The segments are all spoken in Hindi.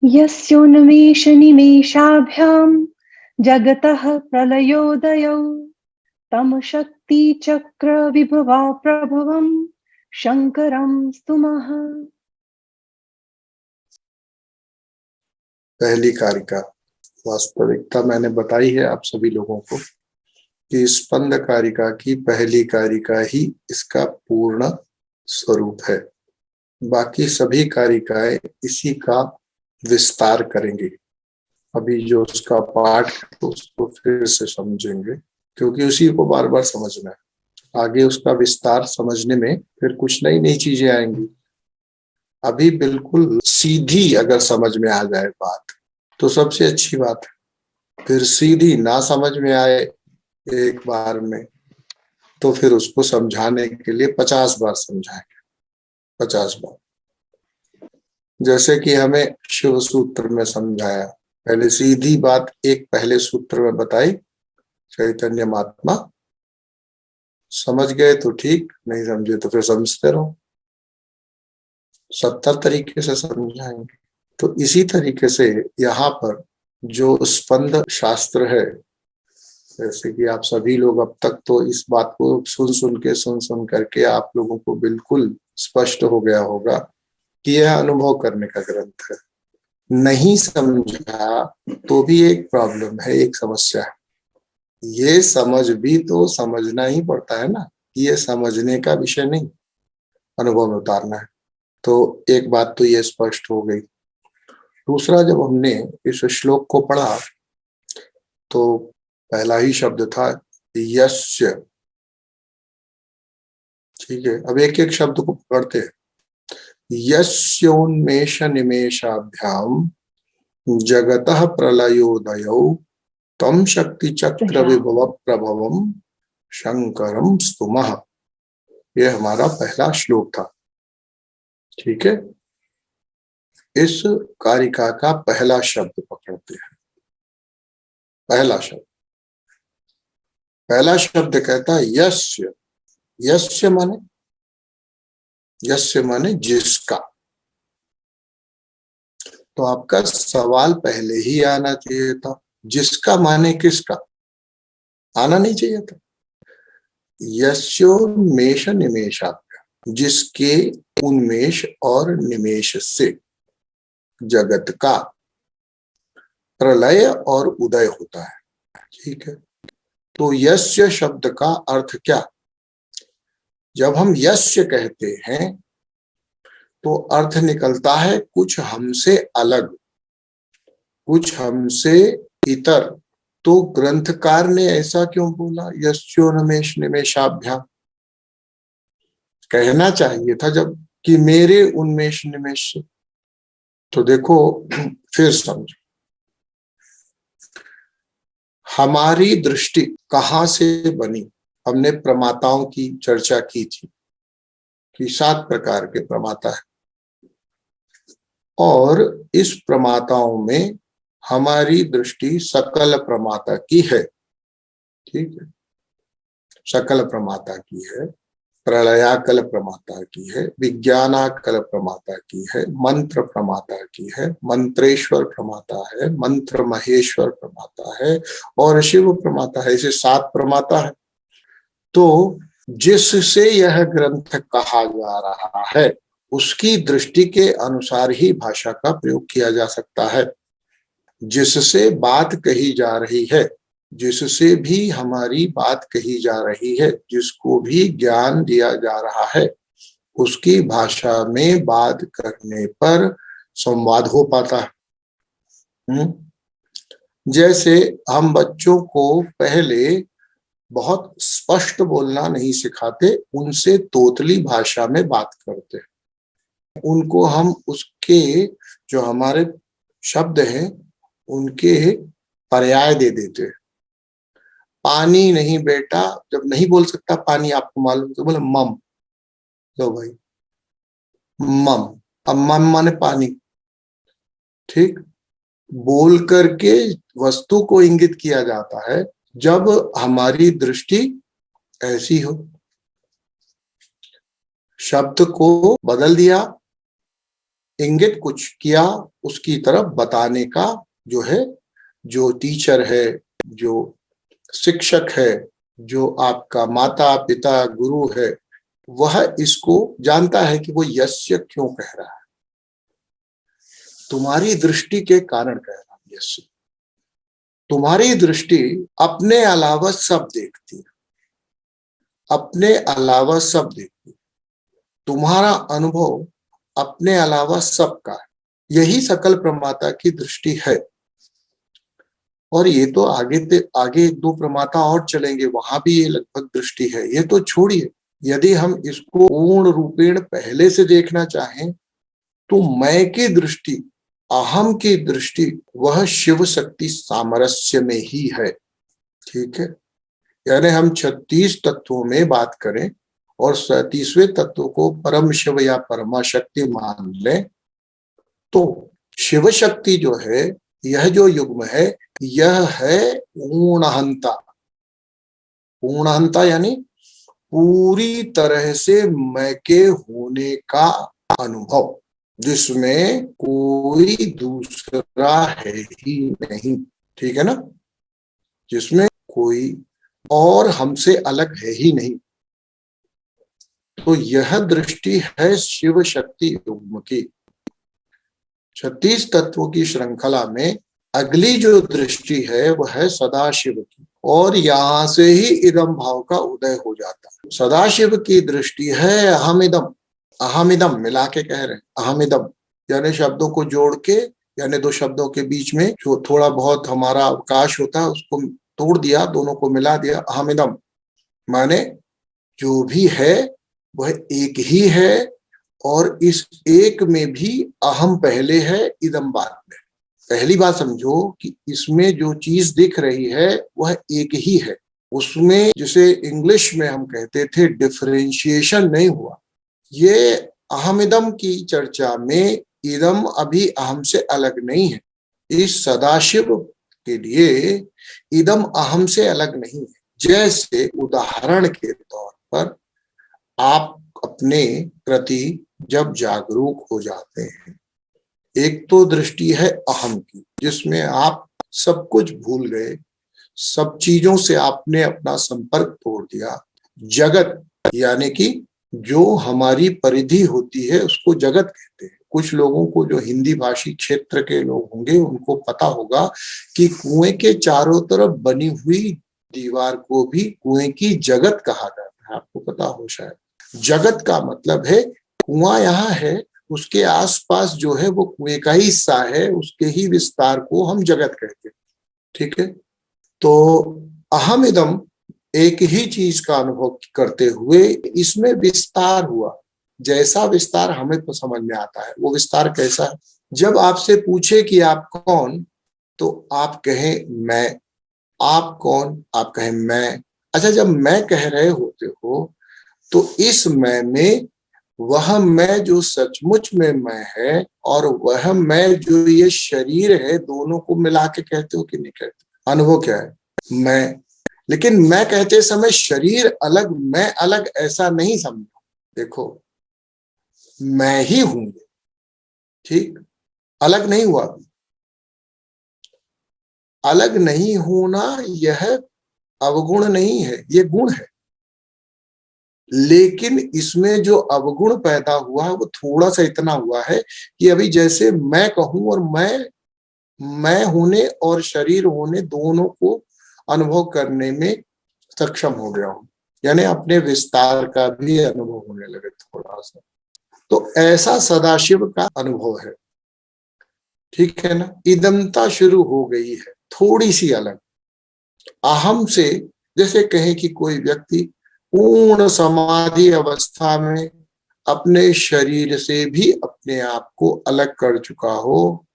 यस्योन्मेषनिमेषाभ्यां जगतः प्रलयोदयौ तं शक्तिचक्रविभवा प्रभवं शंकरं स्तुमः। पहली कारिका। वास्तविकता मैंने बताई है आप सभी लोगों को कि स्पंद कारिका की पहली कारिका ही इसका पूर्ण स्वरूप है। बाकी सभी कारिकाएं इसी का विस्तार करेंगे। अभी जो उसका पाठ तो उसको फिर से समझेंगे, क्योंकि उसी को बार बार समझना है। आगे उसका विस्तार समझने में फिर कुछ नई नई चीजें आएंगी। अभी बिल्कुल सीधी अगर समझ में आ जाए बात तो सबसे अच्छी बात है। फिर सीधी ना समझ में आए एक बार में तो फिर उसको समझाने के लिए 50 बार समझाएंगे, 50 बार। जैसे कि हमें शिव सूत्र में समझाया, पहले सीधी बात एक पहले सूत्र में बताई, चैतन्य महात्मा समझ गए तो ठीक, नहीं समझे तो फिर समझते रहो। 70 तरीके से समझाएंगे। तो इसी तरीके से यहाँ पर जो स्पंद शास्त्र है, जैसे कि आप सभी लोग अब तक तो इस बात को सुन सुन करके आप लोगों को बिल्कुल स्पष्ट हो गया होगा कि यह अनुभव करने का ग्रंथ है। नहीं समझा तो भी एक प्रॉब्लम है, एक समस्या है। ये समझ भी तो समझना ही पड़ता है ना, ये समझने का विषय नहीं, अनुभव में उतारना है। तो एक बात तो ये स्पष्ट हो गई। दूसरा, जब हमने इस श्लोक को पढ़ा तो पहला ही शब्द था यस्य। ठीक है, अब एक एक शब्द को पढ़ते हैं। यस्योन्मेष निमेषाभ्याम जगतः प्रलयोदयौ तम शक्ति चक्र विभव प्रभवम शंकरम स्तुमः। यह हमारा पहला श्लोक था। ठीक है, इस कारिका का पहला शब्द पकड़ते हैं। पहला शब्द कहता है यस्य। यस्य माने जिसका। तो आपका सवाल पहले ही आना चाहिए था, जिसका माने किसका, आना नहीं चाहिए था। यस्योन्मेष निमेषाभ्याम, जिसके उन्मेष और निमेष से जगत का प्रलय और उदय होता है। ठीक है, तो यस्य शब्द का अर्थ क्या? जब हम यस्य कहते हैं तो अर्थ निकलता है कुछ हमसे अलग, कुछ हमसे इतर। तो ग्रंथकार ने ऐसा क्यों बोला यस्योन्मेष निमेषाभ्याम? कहना चाहिए था जब कि मेरे उन्मेष निमेष से। तो देखो फिर समझो, हमारी दृष्टि कहाँ से बनी? हमने प्रमाताओं की चर्चा की थी कि 7 प्रकार के प्रमाता है, और इस प्रमाताओं में हमारी दृष्टि सकल प्रमाता की है। ठीक है, सकल प्रमाता की है, प्रलयाकल प्रमाता की है, विज्ञानाकल प्रमाता की है, मंत्र प्रमाता की है, मंत्रेश्वर प्रमाता है, मंत्र महेश्वर प्रमाता है और शिव प्रमाता है। ऐसे 7 प्रमाता है। तो जिससे यह ग्रंथ कहा जा रहा है उसकी दृष्टि के अनुसार ही भाषा का प्रयोग किया जा सकता है। जिससे बात कही जा रही है, जिससे भी हमारी बात कही जा रही है, जिसको भी ज्ञान दिया जा रहा है, उसकी भाषा में बात करने पर संवाद हो पाता है। जैसे हम बच्चों को पहले बहुत स्पष्ट बोलना नहीं सिखाते, उनसे तोतली भाषा में बात करते हैं। उनको हम उसके जो हमारे शब्द हैं उनके पर्याय दे देते हैं। पानी नहीं बेटा, जब नहीं बोल सकता पानी, आपको मालूम, तो बोले मम। लो भाई, मम। अब मम माने पानी। ठीक, बोल करके वस्तु को इंगित किया जाता है जब हमारी दृष्टि ऐसी हो। शब्द को बदल दिया, इंगित कुछ किया, उसकी तरफ बताने का जो है, जो टीचर है, जो शिक्षक है, जो आपका माता पिता गुरु है, वह इसको जानता है कि वो यस्य क्यों कह रहा है। तुम्हारी दृष्टि के कारण कह रहा है यस्य। तुम्हारी दृष्टि अपने अलावा सब देखती है, अपने अलावा सब देखती है। तुम्हारा अनुभव अपने अलावा सबका है। यही सकल प्रमाता की दृष्टि है। और ये तो आगे एक दो प्रमाता और चलेंगे, वहां भी ये लगभग दृष्टि है। ये तो छोड़िए, यदि हम इसको पूर्ण रूपेण पहले से देखना चाहें तो मैं की दृष्टि, अहम की दृष्टि, वह शिव शक्ति सामरस्य में ही है। ठीक है, यानी हम 36 तत्वों में बात करें और 37वें तत्व को परम शिव या परमा शक्ति मान लें, तो शिव शक्ति जो है, यह जो युग्म है, यह है पूर्णहंता। पूर्णहंता यानी पूरी तरह से मैं के होने का अनुभव, जिसमें कोई दूसरा है ही नहीं। ठीक है ना, जिसमें कोई और हमसे अलग है ही नहीं। तो यह दृष्टि है शिव शक्ति युग्म की। 36 तत्वों की श्रृंखला में अगली जो दृष्टि है वह है सदाशिव की, और यहां से ही इदम भाव का उदय हो जाता है। सदाशिव की दृष्टि है अहमिदम। अहमिदम मिला के कह रहे हैं, अहमिदम यानी शब्दों को जोड़ के, यानी दो शब्दों के बीच में जो थोड़ा बहुत हमारा अवकाश होता है उसको तोड़ दिया, दोनों को मिला दिया। अहमिदम माने जो भी है वह एक ही है, और इस एक में भी अहम पहले है, इदम बाद में। पहली बात समझो कि इसमें जो चीज दिख रही है वह एक ही है। उसमें जिसे इंग्लिश में हम कहते थे डिफरेंशिएशन नहीं हुआ। ये अहमिदम की चर्चा में इदम अभी अहम से अलग नहीं है। इस सदाशिव के लिए इदम अहम से अलग नहीं है। जैसे उदाहरण के तौर पर आप अपने प्रति जब जागरूक हो जाते हैं, एक तो दृष्टि है अहम की, जिसमें आप सब कुछ भूल गए, सब चीजों से आपने अपना संपर्क तोड़ दिया। जगत यानी कि जो हमारी परिधि होती है उसको जगत कहते हैं। कुछ लोगों को जो हिंदी भाषी क्षेत्र के लोग होंगे उनको पता होगा कि कुएं के चारों तरफ बनी हुई दीवार को भी कुएं की जगत कहा जाता है। आपको पता हो शायद। जगत का मतलब है कुआं यहाँ है, उसके आसपास जो है वो कुएं का ही हिस्सा है, उसके ही विस्तार को हम जगत कहते हैं। ठीक है, तो अहम इदम एक ही चीज का अनुभव करते हुए इसमें विस्तार हुआ। जैसा विस्तार हमें तो समझ में आता है, वो विस्तार कैसा है? जब आपसे पूछे कि आप कौन, तो आप कहें मैं। आप कौन? आप कहें मैं। अच्छा, जब मैं कह रहे होते हो तो इस मैं में वह मैं जो सचमुच में मैं है और वह मैं जो ये शरीर है, दोनों को मिला के कहते हो कि नहीं कहते? अनुभव क्या है? मैं। लेकिन मैं कहते समय शरीर अलग मैं अलग ऐसा नहीं समझो। देखो, मैं ही हूं, ठीक, अलग नहीं हुआ। अलग नहीं होना यह अवगुण नहीं है, ये गुण है। लेकिन इसमें जो अवगुण पैदा हुआ है वो थोड़ा सा इतना हुआ है कि अभी जैसे मैं कहूं और मैं होने और शरीर होने दोनों को अनुभव करने में सक्षम हो गया हूं, यानी अपने विस्तार का भी अनुभव होने लगे थोड़ा सा। तो ऐसा सदाशिव का अनुभव है। ठीक है ना, इदमता शुरू हो गई है, थोड़ी सी अलग अहम से। जैसे कहें कि कोई व्यक्ति पूर्ण समाधि अवस्था में अपने शरीर से भी अपने आप को अलग कर चुका हो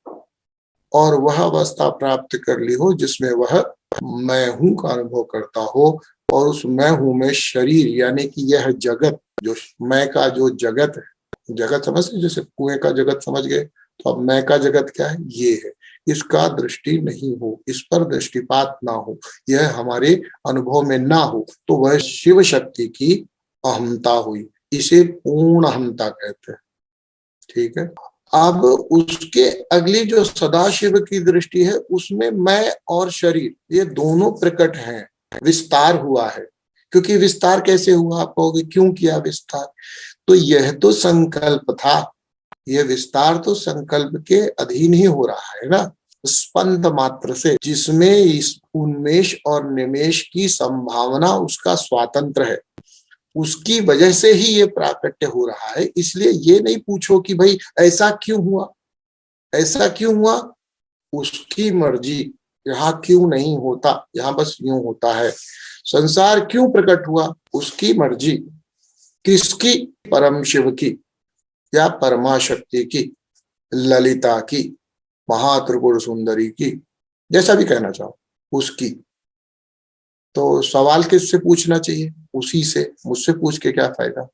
और वह अवस्था प्राप्त कर ली हो जिसमें वह मैं हूं का अनुभव करता हो, और उस मैं हूं में शरीर यानी कि यह जगत, जो मैं का जो जगत है, जगत समझ, जैसे कुएं का जगत समझ गए, तो अब मैं का जगत क्या है? ये है इसका दृष्टि नहीं हो, इस पर दृष्टिपात ना हो, यह हमारे अनुभव में ना हो, तो वह शिव शक्ति की अहमता हुई। इसे पूर्ण अहमता कहते हैं। ठीक है। अब उसके अगली जो सदाशिव की दृष्टि है, उसमें मैं और शरीर ये दोनों प्रकट हैं, विस्तार हुआ है। क्योंकि विस्तार कैसे हुआ, आप कहोगे क्यों किया विस्तार? तो यह तो संकल्प था, यह विस्तार तो संकल्प के अधीन ही हो रहा है ना, स्पंद मात्र से, जिसमें इस उन्मेष और निमेष की संभावना उसका स्वातंत्र है, उसकी वजह से ही ये प्राकट्य हो रहा है। इसलिए ये नहीं पूछो कि भाई ऐसा क्यों हुआ, ऐसा क्यों हुआ, उसकी मर्जी। यहाँ क्यों नहीं होता, यहाँ बस यूं होता है। संसार क्यों प्रकट हुआ, उसकी मर्जी। किसकी? परम शिव की या परमा शक्ति की, ललिता की, महात्रिपुर सुंदरी की, जैसा भी कहना चाहो, उसकी। तो सवाल किससे पूछना चाहिए? उसी से। मुझसे पूछ के क्या फायदा?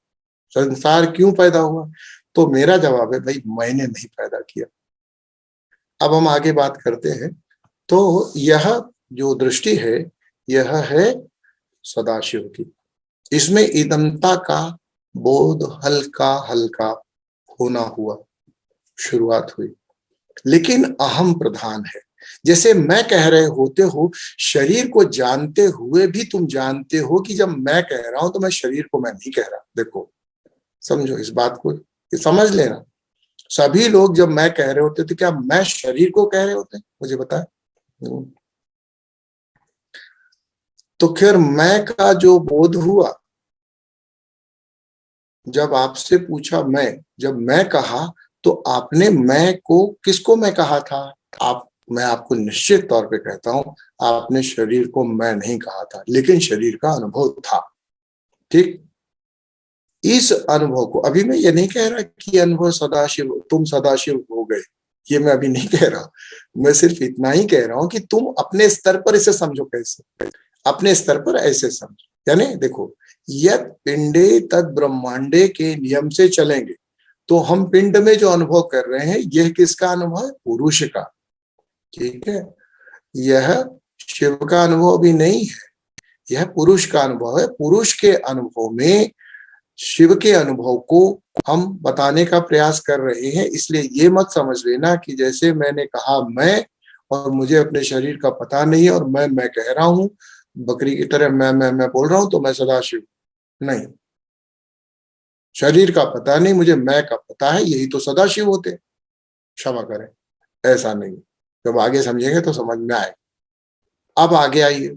संसार क्यों पैदा हुआ? तो मेरा जवाब है भाई मैंने नहीं पैदा किया। अब हम आगे बात करते हैं। तो यह जो दृष्टि है, यह है सदाशिव की। इसमें इदमता का बोध हल्का हल्का होना हुआ, शुरुआत हुई, लेकिन अहम प्रधान है। जैसे मैं कह रहे होते हो, शरीर को जानते हुए भी तुम जानते हो कि जब मैं कह रहा हूं तो मैं शरीर को मैं नहीं कह रहा। देखो, समझो इस बात को, समझ लेना। सभी लोग जब मैं कह रहे होते तो क्या मैं शरीर को कह रहे होते? मुझे बताए। तो फिर मैं का जो बोध हुआ, जब आपसे पूछा मैं, जब मैं कहा तो आपने मैं को, किसको मैं कहा था? आप, मैं आपको निश्चित तौर पे कहता हूं, आपने शरीर को मैं नहीं कहा था, लेकिन शरीर का अनुभव था। ठीक। इस अनुभव को, अभी मैं ये नहीं कह रहा कि अनुभव सदाशिव, तुम सदाशिव हो गए, ये मैं अभी नहीं कह रहा। मैं सिर्फ इतना ही कह रहा हूं कि तुम अपने स्तर पर इसे समझो। कैसे? अपने स्तर पर ऐसे समझो। यानी देखो, यद पिंडे तद ब्रह्मांडे के नियम से चलेंगे तो हम पिंड में जो अनुभव कर रहे हैं, यह किसका अनुभव है? पुरुष का। ठीक है। यह शिव का अनुभव भी नहीं है, यह पुरुष का अनुभव है। पुरुष के अनुभव में शिव के अनुभव को हम बताने का प्रयास कर रहे हैं। इसलिए ये मत समझ लेना कि जैसे मैंने कहा मैं, और मुझे अपने शरीर का पता नहीं और मैं कह रहा हूं, बकरी की तरह मैं बोल रहा हूं तो मैं सदाशिव। नहीं, शरीर का पता नहीं, मुझे मैं का पता है, यही तो सदाशिव होते। क्षमा करें, ऐसा नहीं। जब आगे समझेंगे तो समझ में आएगा। अब आगे आइए,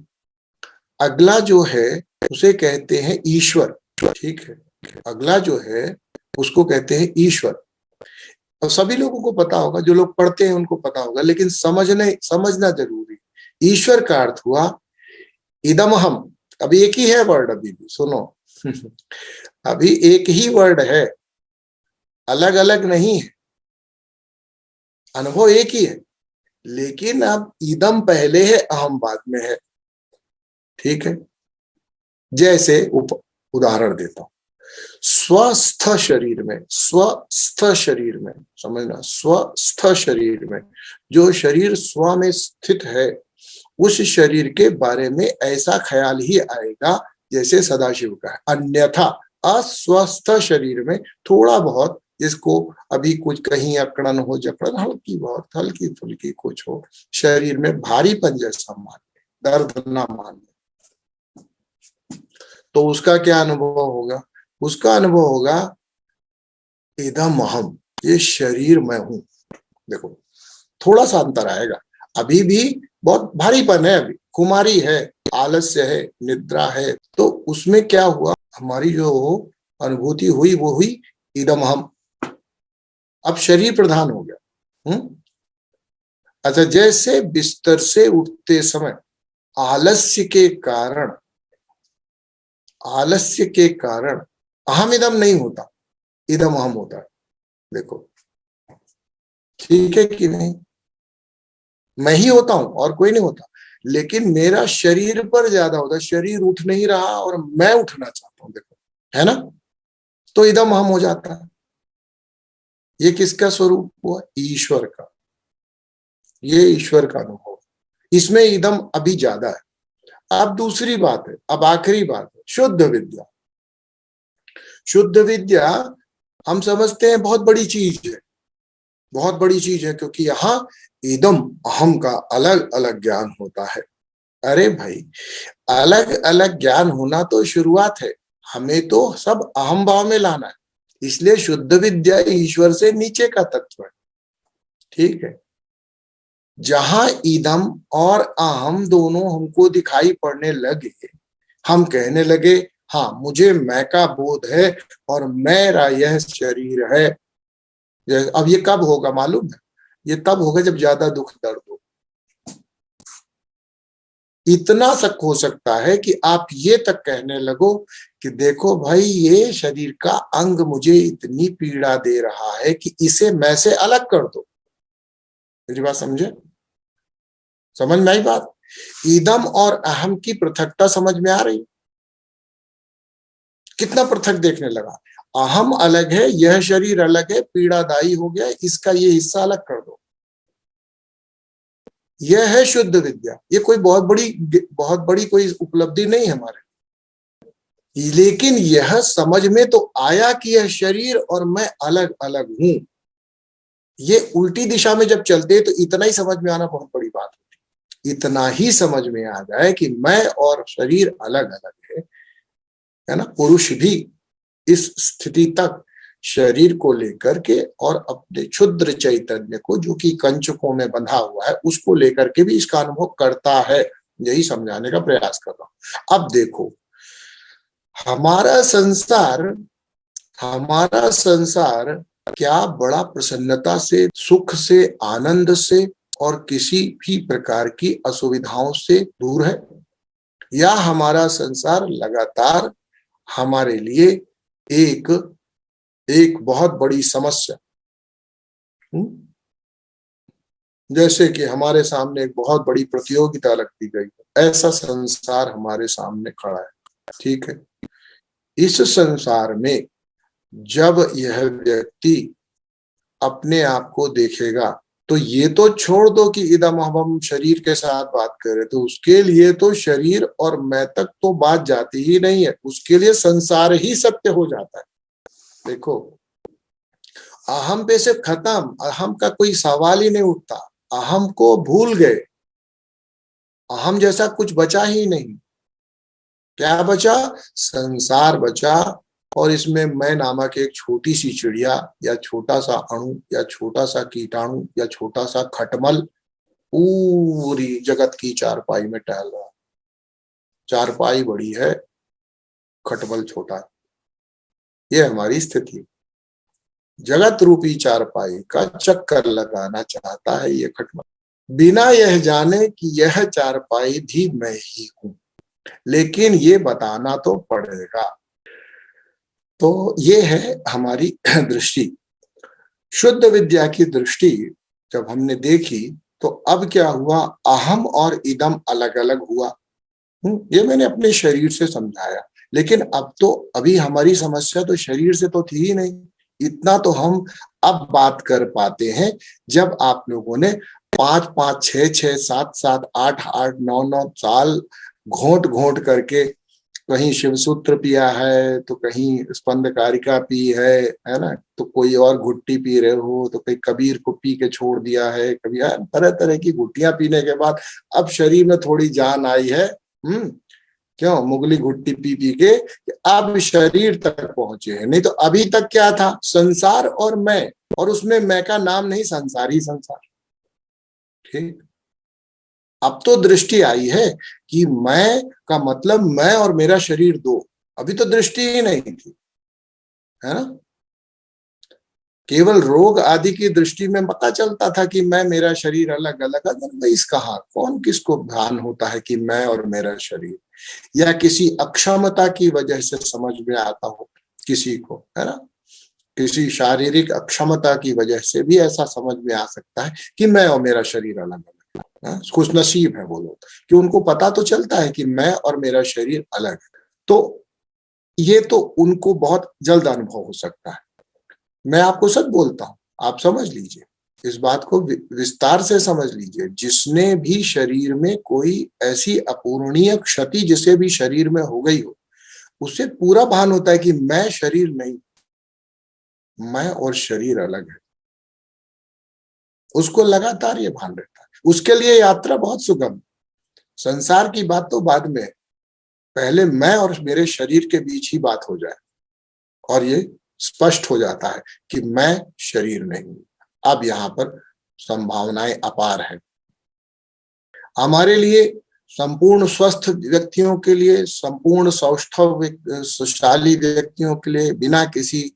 अगला जो है उसे कहते हैं ईश्वर। ठीक है। अगला जो है उसको कहते हैं ईश्वर। और सभी लोगों को पता होगा, जो लोग पढ़ते हैं उनको पता होगा, लेकिन समझना जरूरी। ईश्वर का अर्थ हुआ इदम हम। अभी एक ही है वर्ड, अभी भी सुनो अभी एक ही वर्ड है, अलग अलग नहीं है। अनुभव एक ही है, लेकिन अब इदम पहले है, अहम बाद में है। ठीक है। जैसे उदाहरण देता हूं, स्वस्थ शरीर में, स्वस्थ शरीर में, समझना, स्वस्थ शरीर में, जो शरीर स्व में स्थित है, उस शरीर के बारे में ऐसा ख्याल ही आएगा जैसे सदाशिव का है। अन्यथा अस्वस्थ शरीर में थोड़ा बहुत, जिसको अभी कुछ कहीं अकड़न हो, जकड़न हल्की बहुत, हल्की फुल्की कुछ हो, शरीर में भारीपन जैसा मान, दर्द ना मान, तो उसका क्या अनुभव होगा? उसका अनुभव होगा इदम अहम, ये शरीर मैं हूं। देखो, थोड़ा सा अंतर आएगा। अभी भी बहुत भारीपन है, अभी कुमारी है, आलस्य है, निद्रा है, तो उसमें क्या हुआ, हमारी जो अनुभूति हुई वो हुई इदम अहम। अब शरीर प्रधान हो गया। अच्छा, जैसे बिस्तर से उठते समय आलस्य के कारण, आलस्य के कारण अहम इदम नहीं होता, इदम अहम होता है। देखो, ठीक है कि नहीं? मैं ही होता हूं और कोई नहीं होता, लेकिन मेरा शरीर पर ज्यादा होता है। शरीर उठ नहीं रहा और मैं उठना चाहता हूं, देखो, है ना? तो इदम अहम हो जाता है। ये किसका स्वरूप हुआ? ईश्वर का। ये ईश्वर का अनुभव, इसमें इदम अभी ज्यादा है। अब दूसरी बात है, अब आखिरी बात है, शुद्ध विद्या। शुद्ध विद्या हम समझते हैं बहुत बड़ी चीज है, बहुत बड़ी चीज है, क्योंकि यहाँ इदम अहम का अलग अलग ज्ञान होता है। अरे भाई, अलग अलग ज्ञान होना तो शुरुआत है, हमें तो सब अहम भाव में लाना है। इसलिए शुद्ध विद्या ईश्वर से नीचे का तत्व है, ठीक है। जहां इदम और अहम दोनों हमको दिखाई पड़ने लगे, हम कहने लगे हाँ मुझे मैं का बोध है और मेरा यह शरीर है। अब ये कब होगा मालूम है? ये तब होगा जब ज्यादा दुख दर्द हो। इतना शक हो सकता है कि आप ये तक कहने लगो कि देखो भाई, ये शरीर का अंग मुझे इतनी पीड़ा दे रहा है कि इसे मैं से अलग कर दो। मेरी बात समझे? समझ में आई बात? ईदम और अहम की पृथकता समझ में आ रही? कितना पृथक देखने लगा। अहम अलग है, यह शरीर अलग है, पीड़ादायी हो गया, इसका ये हिस्सा अलग कर दो। यह है शुद्ध विद्या। ये कोई बहुत बड़ी कोई उपलब्धि नहीं है हमारे, लेकिन यह समझ में तो आया कि यह शरीर और मैं अलग अलग हूं। ये उल्टी दिशा में जब चलते तो इतना ही समझ में आना बहुत बड़ी बात होती। इतना ही समझ में आ जाए कि मैं और शरीर अलग अलग है ना। पुरुष भी इस स्थिति तक शरीर को लेकर के और अपने क्षुद्र चैतन्य को, जो कि कंचकों में बंधा हुआ है, उसको लेकर के भी इसका अनुभव करता है। यही समझाने का प्रयास कर रहा हूं। अब देखो, हमारा संसार क्या बड़ा प्रसन्नता से, सुख से, आनंद से और किसी भी प्रकार की असुविधाओं से दूर है, या हमारा संसार लगातार हमारे लिए एक बहुत बड़ी समस्या। जैसे कि हमारे सामने एक बहुत बड़ी प्रतियोगिता लगती गई, ऐसा संसार हमारे सामने खड़ा है, ठीक है। इस संसार में जब यह व्यक्ति अपने आप को देखेगा, तो ये तो छोड़ दो कि इदम हम शरीर के साथ बात कर रहे, तो उसके लिए तो शरीर और मैं तक तो बात जाती ही नहीं है, उसके लिए संसार ही सत्य हो जाता है। देखो, अहम पे से खत्म, अहम का कोई सवाल ही नहीं उठता। अहम को भूल गए, अहम जैसा कुछ बचा ही नहीं। क्या बचा? संसार बचा, और इसमें मैं नामक एक छोटी सी चिड़िया या छोटा सा अणु या छोटा सा कीटाणु या छोटा सा खटमल पूरी जगत की चारपाई में टहल रहा। चारपाई बड़ी है, खटमल छोटा है। ये हमारी स्थिति। जगत रूपी चारपाई का चक्कर लगाना चाहता है ये खटमल, बिना यह जाने कि यह चारपाई भी मैं ही हूं। लेकिन ये बताना तो पड़ेगा। तो ये है हमारी दृष्टि। शुद्ध विद्या की दृष्टि जब हमने देखी, तो अब क्या हुआ? अहम और इदम अलग अलग हुआ। ये मैंने अपने शरीर से समझाया, लेकिन अब तो अभी हमारी समस्या तो शरीर से तो थी ही नहीं। इतना तो हम अब बात कर पाते हैं जब आप लोगों ने 5-5, 6-6, 7-7, 8-8, 9-9 साल घोंट घोंट करके कहीं शिवसूत्र पिया है, तो कहीं स्पंद कारिका पी है ना, तो कोई और घुट्टी पी रहे हो, तो कहीं कबीर को पी के छोड़ दिया है, कभी तरह तरह की घुट्टियां पीने के बाद अब शरीर में थोड़ी जान आई है। क्यों? मुगली घुट्टी पी पी के अब शरीर तक पहुंचे हैं। नहीं तो अभी तक क्या था? संसार और मैं, और उसमें मैं का नाम नहीं, संसार ही संसार। ठीक, अब तो दृष्टि आई है कि मैं का मतलब मैं और मेरा शरीर दो। अभी तो दृष्टि ही नहीं थी, है ना। केवल रोग आदि की दृष्टि में पता चलता था कि मैं मेरा शरीर अलग अलग। अदरवाइज कहाँ, कौन किसको भान होता है कि मैं और मेरा शरीर, या किसी अक्षमता की वजह से समझ में आता हो किसी को, है ना। किसी शारीरिक अक्षमता की वजह से भी ऐसा समझ में आ सकता है कि मैं और मेरा शरीर अलग अलग। खुश नसीब है वो लोग कि उनको पता तो चलता है कि मैं और मेरा शरीर अलग है। तो ये तो उनको बहुत जल्द अनुभव हो सकता है। मैं आपको सच बोलता हूं, आप समझ लीजिए, इस बात को विस्तार से समझ लीजिए। जिसने भी शरीर में कोई ऐसी अपूरणीय क्षति जिसे भी शरीर में हो गई हो, उसे पूरा भान होता है कि मैं शरीर नहीं, मैं और शरीर अलग है। उसको लगातार ये भान रहता है। उसके लिए यात्रा बहुत सुगम। संसार की बात तो बाद में, पहले मैं और मेरे शरीर के बीच ही बात हो जाए और ये स्पष्ट हो जाता है कि मैं शरीर नहीं। अब यहाँ पर संभावनाएं अपार है हमारे लिए। संपूर्ण स्वस्थ व्यक्तियों के लिए, संपूर्ण सौष्ठवशाली व्यक्तियों के लिए, बिना किसी,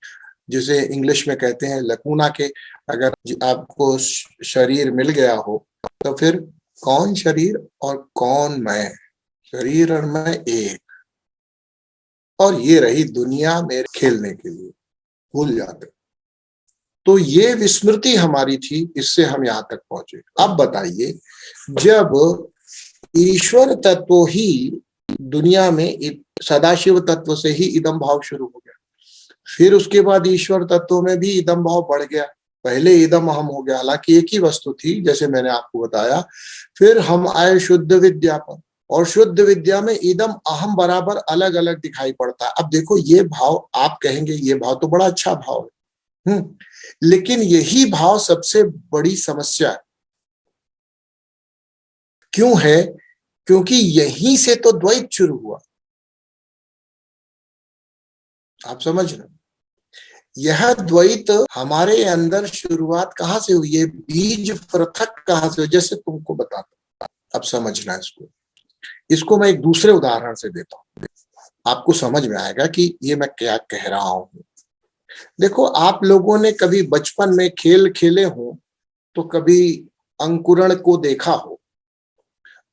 जिसे इंग्लिश में कहते हैं लकूना के, अगर आपको शरीर मिल गया हो तो फिर कौन शरीर और कौन मैं? शरीर और मैं एक, और ये रही दुनिया मेरे खेलने के लिए, भूल जाते। तो ये विस्मृति हमारी थी, इससे हम यहाँ तक पहुंचे। अब बताइए, जब ईश्वर तत्व ही दुनिया में, सदाशिव तत्व से ही इदम भाव शुरू हो गया, फिर उसके बाद ईश्वर तत्व में भी इदम भाव बढ़ गया, पहले इदम अहम हो गया, हालांकि एक ही वस्तु थी जैसे मैंने आपको बताया। फिर हम आए शुद्ध विद्या पर, और शुद्ध विद्या में इदम अहम बराबर अलग अलग दिखाई पड़ता है। अब देखो, ये भाव आप कहेंगे ये भाव तो बड़ा अच्छा भाव है, लेकिन यही भाव सबसे बड़ी समस्या है। क्यों है? क्योंकि यहीं से तो द्वैत शुरू हुआ। आप समझ रहे? यह द्वैत हमारे अंदर शुरुआत कहां से हुई? ये बीज पृथक कहां से हुई? जैसे तुमको बताता हूं, अब समझना इसको। इसको मैं एक दूसरे उदाहरण से देता हूं, आपको समझ में आएगा कि ये मैं क्या कह रहा हूं। देखो, आप लोगों ने कभी बचपन में खेल खेले हो तो कभी अंकुरण को देखा हो,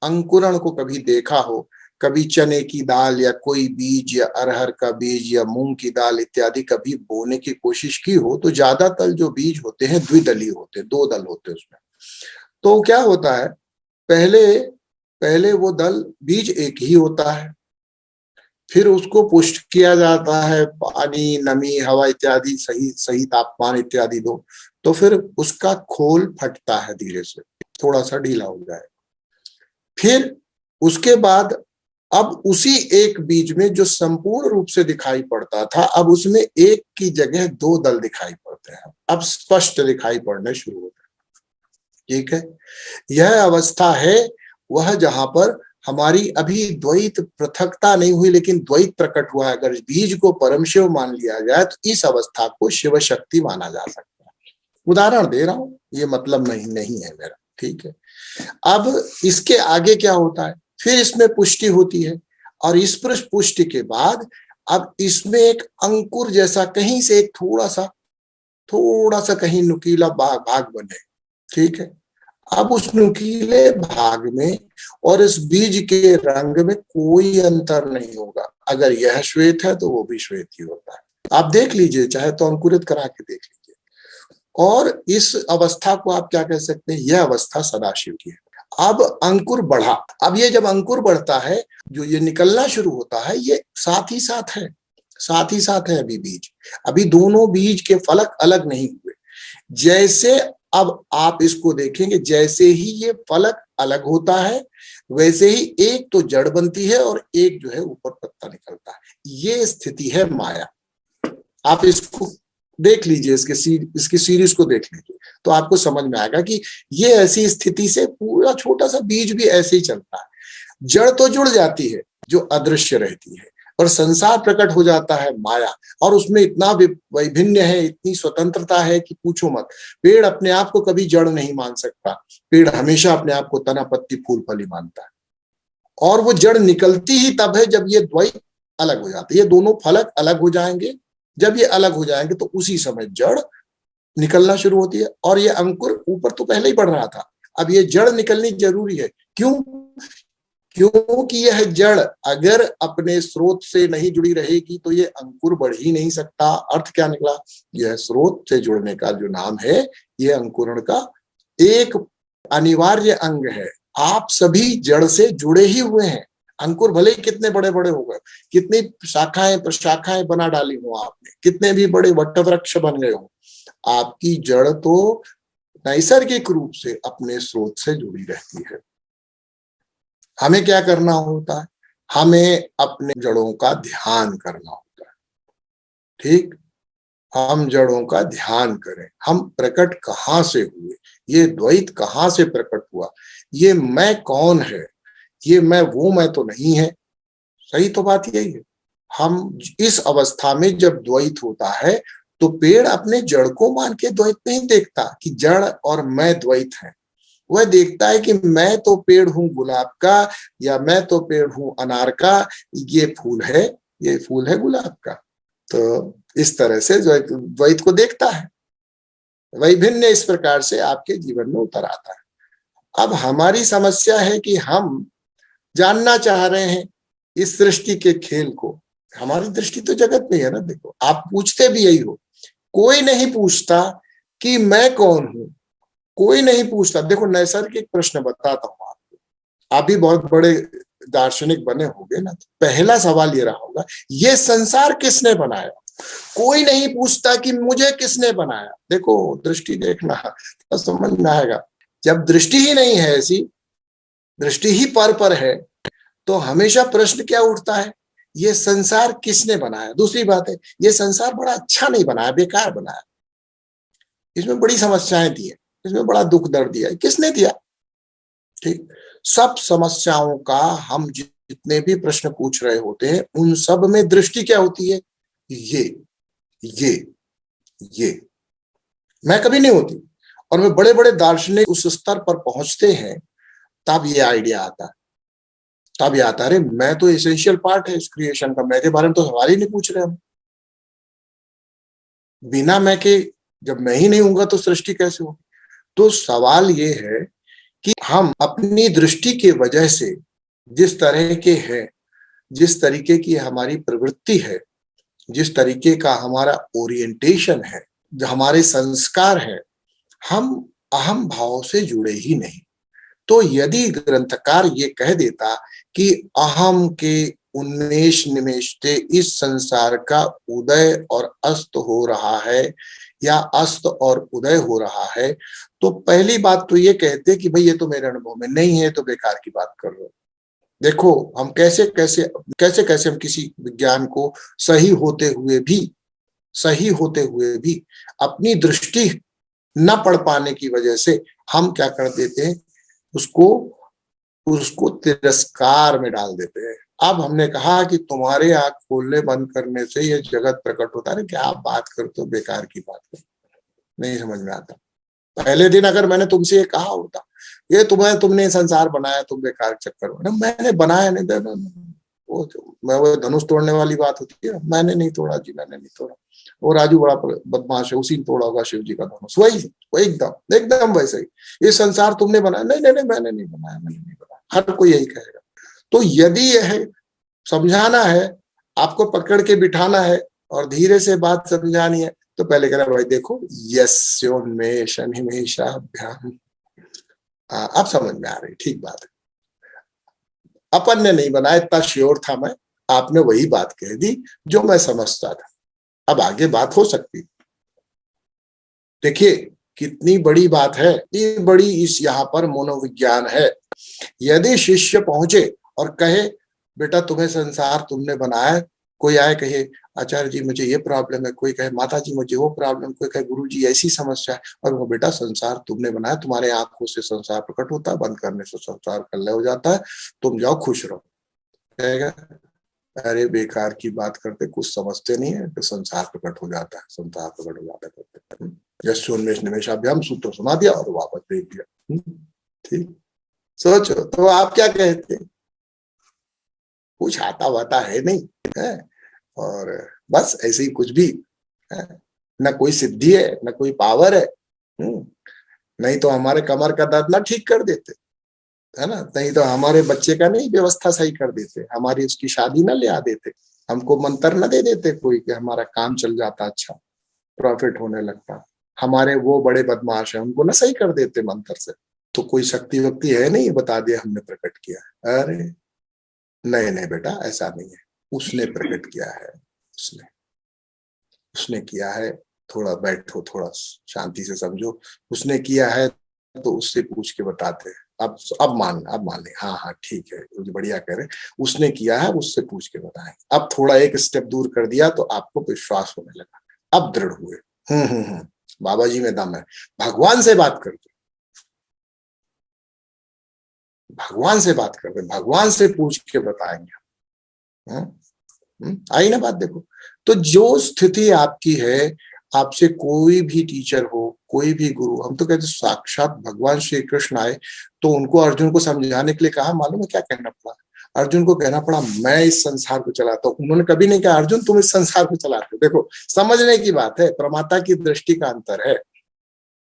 अंकुरण को कभी देखा हो, कभी चने की दाल या कोई बीज या अरहर का बीज या मूंग की दाल इत्यादि कभी बोने की कोशिश की हो, तो ज्यादातर जो बीज होते हैं द्विदलीय होते, दो दल होते उसमें। तो क्या होता है, पहले पहले वो दल बीज एक ही होता है, फिर उसको पुष्ट किया जाता है, पानी, नमी, हवा इत्यादि, सही सही तापमान इत्यादि दो, तो फिर उसका खोल फटता है धीरे से, थोड़ा सा ढीला हो जाए। फिर उसके बाद अब उसी एक बीज में जो संपूर्ण रूप से दिखाई पड़ता था, अब उसमें एक की जगह दो दल दिखाई पड़ते हैं, अब स्पष्ट दिखाई पड़ने शुरू होते हैं। ठीक है, यह अवस्था है वह जहां पर हमारी अभी द्वैत पृथकता नहीं हुई, लेकिन द्वैत प्रकट हुआ है। अगर बीज को परम शिव मान लिया जाए तो इस अवस्था को शिव शक्ति माना जा सकता है। उदाहरण दे रहा हूं, ये मतलब नहीं है मेरा, ठीक है। अब इसके आगे क्या होता है, फिर इसमें पुष्टि होती है, और इस पुष्टि के बाद अब इसमें एक अंकुर जैसा कहीं से एक थोड़ा सा कहीं नुकीला भाग बने। ठीक है, अब उस नुकीले भाग में और इस बीज के रंग में कोई अंतर नहीं होगा। अगर यह श्वेत है तो वो भी श्वेत ही होता है। आप देख लीजिए, चाहे तो अंकुरित करा के देख लीजिए। और इस अवस्था को आप क्या कह सकते हैं? यह अवस्था सदाशिव की है। अब अंकुर बढ़ा, अब ये जब अंकुर बढ़ता है, जो ये निकलना शुरू होता है, ये साथ ही साथ है अभी बीज, अभी दोनों बीज के फलक अलग नहीं हुए। जैसे अब आप इसको देखेंगे, जैसे ही ये फलक अलग होता है, वैसे ही एक तो जड़ बनती है और एक जो है ऊपर पत्ता निकलता है। ये स्थिति है माया। आप इसको देख लीजिए, इसकी सीरीज को देख लीजिए, तो आपको समझ में आएगा कि ये ऐसी स्थिति से पूरा छोटा सा बीज भी ऐसे ही चलता है। जड़ तो जुड़ जाती है जो अदृश्य रहती है, और संसार प्रकट हो जाता है माया, और उसमें इतना वैभिन्न है, इतनी स्वतंत्रता है कि पूछो मत। पेड़ अपने आप को कभी जड़ नहीं मान सकता, पेड़ हमेशा अपने आप को तना, पत्ती, फूल, फली मानता है। और वो जड़ निकलती ही तब है जब ये द्वैत अलग हो जाते, ये दोनों फलक अलग हो जाएंगे। जब ये अलग हो जाएंगे तो उसी समय जड़ निकलना शुरू होती है। और ये अंकुर ऊपर तो पहले ही बढ़ रहा था, अब ये जड़ निकलनी जरूरी है। क्यों? क्योंकि यह जड़ अगर अपने स्रोत से नहीं जुड़ी रहेगी तो ये अंकुर बढ़ ही नहीं सकता। अर्थ क्या निकला? यह स्रोत से जुड़ने का जो नाम है, यह अंकुरण का एक अनिवार्य अंग है। आप सभी जड़ से जुड़े ही हुए हैं। अंकुर भले ही कितने बड़े बड़े हो गए, कितनी शाखाएं प्रशाखाएं बना डाली हो आपने, कितने भी बड़े वट वृक्ष बन गए हो, आपकी जड़ तो नैसर्गिक रूप से अपने स्रोत से जुड़ी रहती है। हमें क्या करना होता है? हमें अपने जड़ों का ध्यान करना होता है। ठीक, हम जड़ों का ध्यान करें, हम प्रकट कहाँ से हुए, ये द्वैत कहाँ से प्रकट हुआ, ये मैं कौन है, ये मैं तो नहीं है। सही तो बात यही है। हम इस अवस्था में जब द्वैत होता है तो पेड़ अपने जड़ को मान के द्वैत नहीं देखता कि जड़ और मैं द्वैत है। वह देखता है कि मैं तो पेड़ हूं गुलाब का, या मैं तो पेड़ हूं अनार का, ये फूल है, ये फूल है गुलाब का। तो इस तरह से द्वैत को देखता है। वैभिन्न इस प्रकार से आपके जीवन में उतर आता है। अब हमारी समस्या है कि हम जानना चाह रहे हैं इस सृष्टि के खेल को। हमारी दृष्टि तो जगत में है ना। देखो, आप पूछते भी यही हो, कोई नहीं पूछता कि मैं कौन हूं, कोई नहीं पूछता। देखो, नैसर्गिक प्रश्न बताता हूं आपको। आप भी बहुत बड़े दार्शनिक बने होंगे ना, तो पहला सवाल ये रहा होगा, ये संसार किसने बनाया? कोई नहीं पूछता कि मुझे किसने बनाया। देखो, दृष्टि देखना तो समझ में आएगा। जब दृष्टि ही नहीं है, ऐसी दृष्टि ही पर है, तो हमेशा प्रश्न क्या उठता है? ये संसार किसने बनाया? दूसरी बात है, ये संसार बड़ा अच्छा नहीं बनाया, बेकार बनाया, इसमें बड़ी समस्याएं दी है, इसमें बड़ा दुख दर्द दिया है, किसने दिया? ठीक, सब समस्याओं का हम जितने भी प्रश्न पूछ रहे होते हैं, उन सब में दृष्टि क्या होती है? ये ये ये मैं कभी नहीं होती। और वे बड़े बड़े दार्शनिक उस स्तर पर पहुंचते हैं, तब ये आइडिया आता है, तब ये आता है, अरे मैं तो एसेंशियल पार्ट है इस क्रिएशन का, मैं के बारे में तो सवाल ही नहीं पूछ रहे हम। बिना मैं के, जब मैं ही नहीं हूंगा तो सृष्टि कैसे होगी? तो सवाल ये है कि हम अपनी दृष्टि की वजह से जिस तरह के हैं, जिस तरीके की हमारी प्रवृत्ति है, जिस तरीके का हमारा ओरिएंटेशन है, जो हमारे संस्कार है, हम अहम भाव से जुड़े ही नहीं। तो यदि ग्रंथकार ये कह देता कि अहम के उन्मेष निमेष से इस संसार का उदय और अस्त हो रहा है, या अस्त और उदय हो रहा है, तो पहली बात तो ये कहते कि भाई ये तो मेरे अनुभव में नहीं है, तो बेकार की बात कर रहे हो। देखो, हम कैसे कैसे हम किसी विज्ञान को सही होते हुए भी अपनी दृष्टि न पढ़ पाने की वजह से हम क्या कर देते हैं, उसको उसको तिरस्कार में डाल देते हैं। अब हमने कहा कि तुम्हारे आंख खोलने बंद करने से ये जगत प्रकट होता है, क्या आप बात करते हो, बेकार की बात है, नहीं समझ में आता। पहले दिन अगर मैंने तुमसे ये कहा होता, ये तुमने संसार बनाया, तुम बेकार चक्कर में, मैंने बनाया नहीं, वो धनुष तोड़ने वाली बात होती है, मैंने नहीं तोड़ा जी, मैंने नहीं तोड़ा, वो राजू बड़ा बदमाश है, उसी ने तोड़ा होगा शिव जी का धनुष। वो एकदम एकदम वैसे ही, ये संसार तुमने बनाया, नहीं नहीं नहीं, मैंने नहीं बनाया, मैंने नहीं बनाया, हर कोई यही कहेगा। तो यदि यह समझाना है, आपको पकड़ के बिठाना है और धीरे से बात समझानी है, तो पहले कह रहा भाई देखो, यस्योन्मेष निमेषाभ्याम। अब समझ में आ रही, ठीक बात है, अपन ने नहीं बनाया, इतना श्योर था मैं, आपने वही बात कह दी जो मैं समझता था, अब आगे बात हो सकती। देखिए कितनी बड़ी बात है, इतनी बड़ी इस यहाँ पर मनोविज्ञान है। यदि शिष्य पहुंचे और कहे बेटा तुम्हें संसार तुमने बनाया, कोई आए कहे आचार्य जी मुझे ये प्रॉब्लम है, कोई कहे माता जी मुझे वो प्रॉब्लम, कोई कहे गुरु जी ऐसी समस्या है, और वो बेटा संसार तुमने बनाया, तुम्हारे आंखों से संसार प्रकट होता है, बंद करने से संसार कल्ले हो जाता है, तुम जाओ खुश रहो, कहेगा अरे बेकार की बात करते, कुछ समझते नहीं है, तो संसार प्रकट हो जाता है, संसार प्रकट हो जाता है करते। यस्योन्मेष निमेषाभ्याम सूत्र सुना दिया और वापस भेज दिया। ठीक, सोचो तो आप क्या कहते? कुछ आता वाता है नहीं है, और बस ऐसे ही कुछ भी है, न कोई सिद्धि है न कोई पावर है। नहीं तो हमारे कमर का दर्द ना ठीक कर देते, है ना, नहीं तो हमारे बच्चे का नहीं व्यवस्था सही कर देते, हमारी उसकी शादी ना ले आ देते, हमको मंत्र न दे देते कोई कि हमारा काम चल जाता, अच्छा प्रॉफिट होने लगता, हमारे वो बड़े बदमाश है उनको ना सही कर देते मंत्र से। तो कोई शक्ति वक्ति है नहीं, बता दिया हमने प्रकट किया। अरे नहीं नहीं बेटा ऐसा नहीं है, उसने प्रकट किया है, उसने किया है, थोड़ा बैठो, थोड़ा शांति से समझो, उसने किया है तो उससे पूछ के बताते हैं। अब मान ले, हाँ हाँ ठीक है, बढ़िया कह रहे, उसने किया है, उससे पूछ के बताएंगे। अब थोड़ा एक स्टेप दूर कर दिया तो आपको विश्वास होने लगा, अब दृढ़ हुए। बाबा जी में दम है, भगवान से बात करते, भगवान से बात करते, भगवान से पूछ के बताएंगे। आई ना बात? देखो, तो जो स्थिति आपकी है, आपसे कोई भी टीचर हो, कोई भी गुरु, हम तो कहते साक्षात भगवान श्री कृष्ण आए तो उनको अर्जुन को समझाने के लिए कहा, मालूम है क्या कहना पड़ा? अर्जुन को कहना पड़ा मैं इस संसार को चलाता हूं। उन्होंने कभी नहीं कहा अर्जुन तुम इस संसार को चलाते हो। देखो, समझने की बात है, प्रमाता की दृष्टि का अंतर है।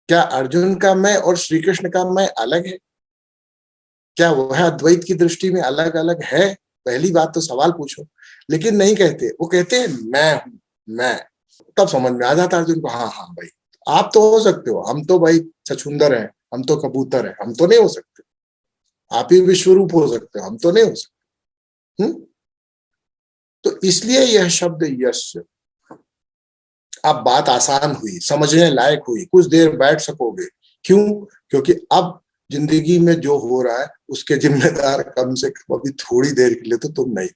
क्या अर्जुन का मैं और श्री कृष्ण का मैं अलग है? क्या वह अद्वैत की दृष्टि में अलग अलग है? पहली बात तो सवाल पूछो। लेकिन नहीं कहते, वो कहते हैं मैं हूं, मैं। तब समझ में आ जाता अर्जुन को, हाँ हाँ भाई आप तो हो सकते हो, हम तो भाई छछूंदर हैं, हम तो कबूतर हैं, हम तो नहीं हो सकते। आप ही विश्वरूप हो सकते हो, हम तो नहीं हो सकते। तो इसलिए यह शब्द यश, अब बात आसान हुई, समझने लायक हुई, कुछ देर बैठ सकोगे। क्यों? क्योंकि अब जिंदगी में जो हो रहा है उसके जिम्मेदार कम से कम अभी थोड़ी देर के लिए तो तुम नहीं।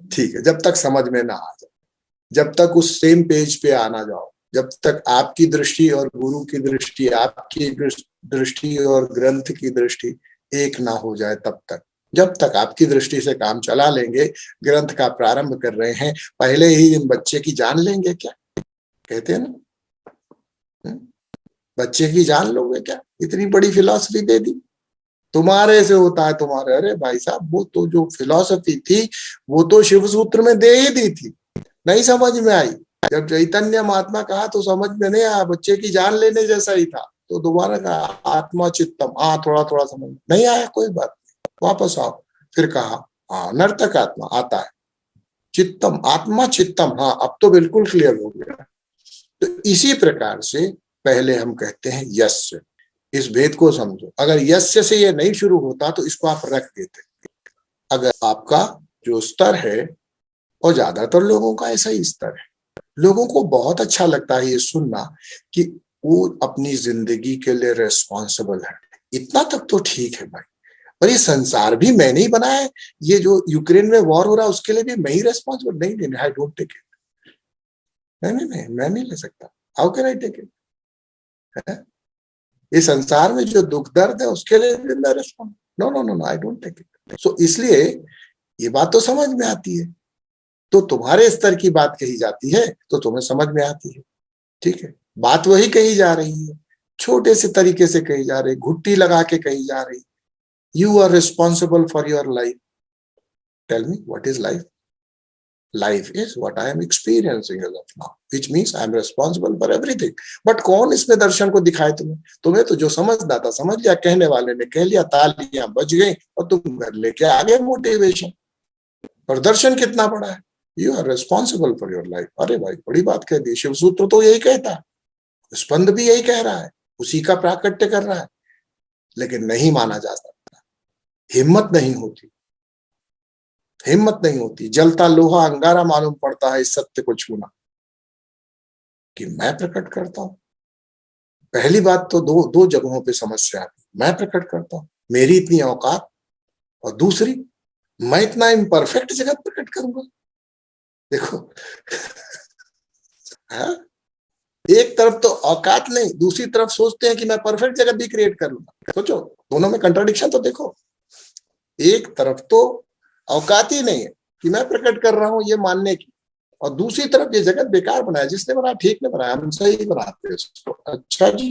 ठीक है, जब तक समझ में ना आ जाए, जब तक उस सेम पेज पे आना जाओ, जब तक आपकी दृष्टि और गुरु की दृष्टि, आपकी दृष्टि और ग्रंथ की दृष्टि एक ना हो जाए, तब तक, जब तक आपकी दृष्टि से काम चला लेंगे, ग्रंथ का प्रारंभ कर रहे हैं, पहले ही दिन बच्चे की जान लेंगे क्या? कहते हैं ना, बच्चे की जान लोगे क्या? इतनी बड़ी फिलॉसफी दे दी, तुम्हारे से होता है तुम्हारे। अरे भाई साहब, वो तो जो फिलॉसफी थी वो तो शिव सूत्र में दे ही दी थी, नहीं समझ में आई। जब चैतन्य महात्मा कहा तो समझ में नहीं आया, बच्चे की जान लेने जैसा ही था। तो दोबारा कहा आत्मा चित्तम, हाँ थोड़ा थोड़ा समझ नहीं आया, कोई बात नहीं, वापस आओ। फिर कहा हाँ नर्तक आत्मा आता है, चित्तम, आत्मा चित्तम, हाँ अब तो बिल्कुल क्लियर हो गया। तो इसी प्रकार से पहले हम कहते हैं यस्य, इस भेद को समझो। अगर यस्य से ये नहीं शुरू होता तो इसको आप रख देते। अगर आपका जो स्तर है, और ज्यादातर लोगों का ऐसा ही स्तर है, लोगों को बहुत अच्छा लगता है ये सुनना कि वो अपनी जिंदगी के लिए रेस्पॉन्सिबल है। इतना तक तो ठीक है भाई, पर ये संसार भी मैंने ही बनाया है। ये जो यूक्रेन में वॉर हो रहा है उसके लिए भी मैं ही रेस्पॉन्सिबल नहीं, आई डोंट टेक इट। नहीं, मैं नहीं ले सकता। How can I take it? ये संसार में जो दुख दर्द है उसके लिए भी मैं responsible, no, I don't take it. So इसलिए ये बात तो समझ में आती है, तो तुम्हारे स्तर की बात कही जाती है तो तुम्हें समझ में आती है। ठीक है, बात वही कही जा रही है, छोटे से तरीके से कही जा रही, घुट्टी लगा के कही जा रही। You are responsible for your life. Tell me what is life? Life is what I am experiencing as of now, which means I am responsible for everything. But कौन इसमें दर्शन को दिखाए तुम्हें तो जो समझदा था समझ लिया, कहने वाले ने कह लिया, तालियां बज गई और तुम घर लेके आगे मोटिवेशन। और दर्शन कितना बड़ा है, you are responsible for your life. अरे भाई बड़ी बात कह दी, शिव सूत्र तो यही कहता है, स्पंद भी यही कह रहा है, उसी का प्राकट्य कर रहा है, लेकिन नहीं माना जा सकता। हिम्मत नहीं होती, हिम्मत नहीं होती। जलता लोहा अंगारा मालूम पड़ता है इस सत्य को छूना कि मैं प्रकट करता हूं। पहली बात तो दो जगहों पे समस्या आती, मैं प्रकट करता हूं, मेरी इतनी औकात, और दूसरी मैं इतना इम्परफेक्ट जगत प्रकट करूंगा। देखो हाँ? एक तरफ तो औकात नहीं, दूसरी तरफ सोचते हैं कि मैं परफेक्ट जगत भी क्रिएट कर लूंगा। सोचो दोनों में कंट्राडिक्शन तो देखो। एक तरफ तो औकात ही नहीं है कि मैं प्रकट कर रहा हूं ये मानने की, और दूसरी तरफ ये जगत बेकार बनाया, जिसने बनाया ठीक नहीं बनाया, हम सही बनाते हैं इसको। अच्छा जी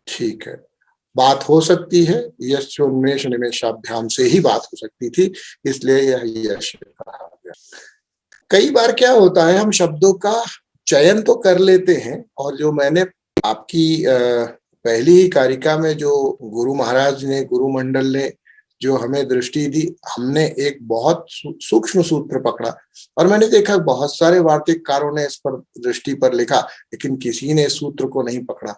ठीक है, बात हो सकती है, यशोन्मेष निमेषाभ्याम से ही बात हो सकती थी, इसलिए यह यश कहा गया। कई बार क्या होता है, हम शब्दों का चयन तो कर लेते हैं, और जो मैंने आपकी पहली ही कारिका में जो गुरु महाराज ने, गुरु मंडल ने जो हमें दृष्टि दी, हमने एक बहुत सूक्ष्म सूत्र पकड़ा। और मैंने देखा बहुत सारे वार्तिककारों ने इस पर दृष्टि पर लिखा, लेकिन किसी ने इस सूत्र को नहीं पकड़ा।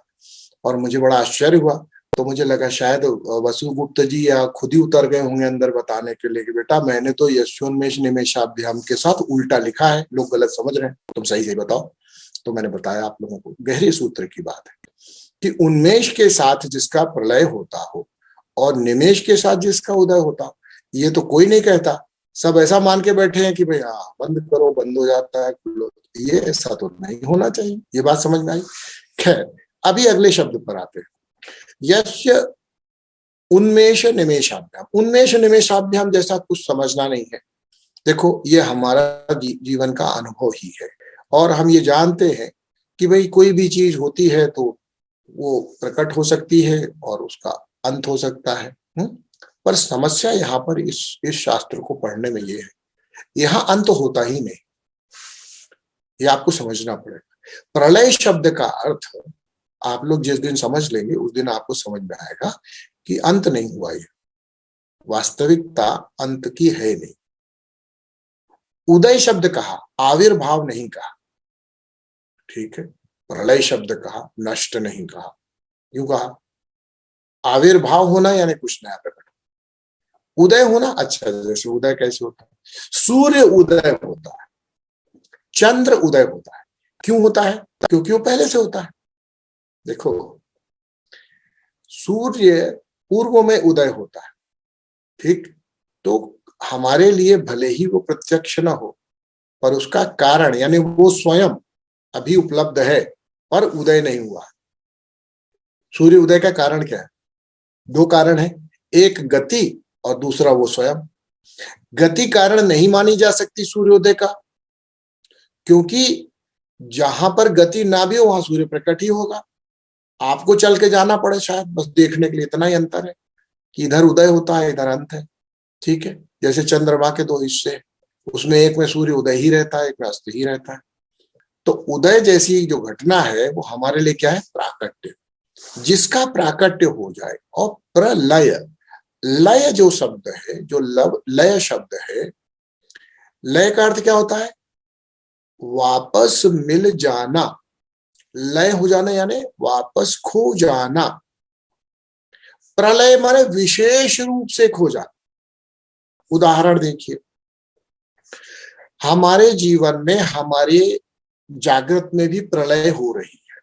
और मुझे बड़ा आश्चर्य हुआ, तो मुझे लगा शायद वसुगुप्त जी या खुद ही उतर गए होंगे अंदर बताने के लिए कि बेटा मैंने तो यस्योन्मेष निमेषाभ्याम के साथ उल्टा लिखा है, लोग गलत समझ रहे हैं, तुम सही से बताओ। तो मैंने बताया आप लोगों को, गहरे सूत्र की बात है कि उन्मेष के साथ जिसका प्रलय होता हो और निमेष के साथ जिसका उदय होता हो, ये तो कोई नहीं कहता। सब ऐसा मान के बैठे हैं कि भाई हाँ बंद करो, बंद हो जाता है। ये ऐसा तो नहीं होना चाहिए। ये बात समझ में आई? खैर, अभी अगले शब्द पर आते हैं। यस्य उन्मेष निमेषाभ्याम। उन्मेष निमेषाभ्याम जैसा कुछ समझना नहीं है। देखो, ये हमारा जीवन का अनुभव ही है और हम ये जानते हैं कि भाई कोई भी चीज होती है तो वो प्रकट हो सकती है और उसका अंत हो सकता है। पर समस्या यहाँ पर इस शास्त्र को पढ़ने में ये है, यहाँ अंत होता ही नहीं। ये आपको समझना पड़ेगा। प्रलय शब्द का अर्थ आप लोग जिस दिन समझ लेंगे उस दिन आपको समझ में आएगा कि अंत नहीं हुआ। ये वास्तविकता अंत की है नहीं। उदय शब्द कहा, आविर्भाव नहीं कहा, ठीक है। प्रलय शब्द कहा, नष्ट नहीं कहा। क्यों कहा? आविर्भाव होना यानी कुछ नया प्रकट, उदय होना। अच्छा, जैसे उदय कैसे होता है? सूर्य उदय होता है, चंद्र उदय होता है। क्यों होता है? क्योंकि वो पहले से होता है। देखो, सूर्य पूर्व में उदय होता है, ठीक। तो हमारे लिए भले ही वो प्रत्यक्ष न हो, पर उसका कारण यानी वो स्वयं अभी उपलब्ध है पर उदय नहीं हुआ। सूर्य उदय का कारण क्या है? दो कारण है, एक गति और दूसरा वो स्वयं। गति कारण नहीं मानी जा सकती सूर्योदय का, क्योंकि जहां पर गति ना भी हो वहां सूर्य प्रकट ही होगा। आपको चल के जाना पड़े शायद, बस देखने के लिए। इतना ही अंतर है कि इधर उदय होता है, इधर अंत है, ठीक है। जैसे चंद्रमा के दो हिस्से, उसमें एक में सूर्य उदय ही रहता है, एक में अस्त ही रहता है। तो उदय जैसी जो घटना है वो हमारे लिए क्या है? प्राकट्य। जिसका प्राकट्य हो जाए। और प्रलय, लय जो शब्द है, जो लय शब्द है, लय का अर्थ क्या होता है? वापस मिल जाना। लय हो जाना यानी वापस खो जाना। प्रलय माने विशेष रूप से खो जाना। उदाहरण देखिए, हमारे जीवन में, हमारे जागृत में भी प्रलय हो रही है,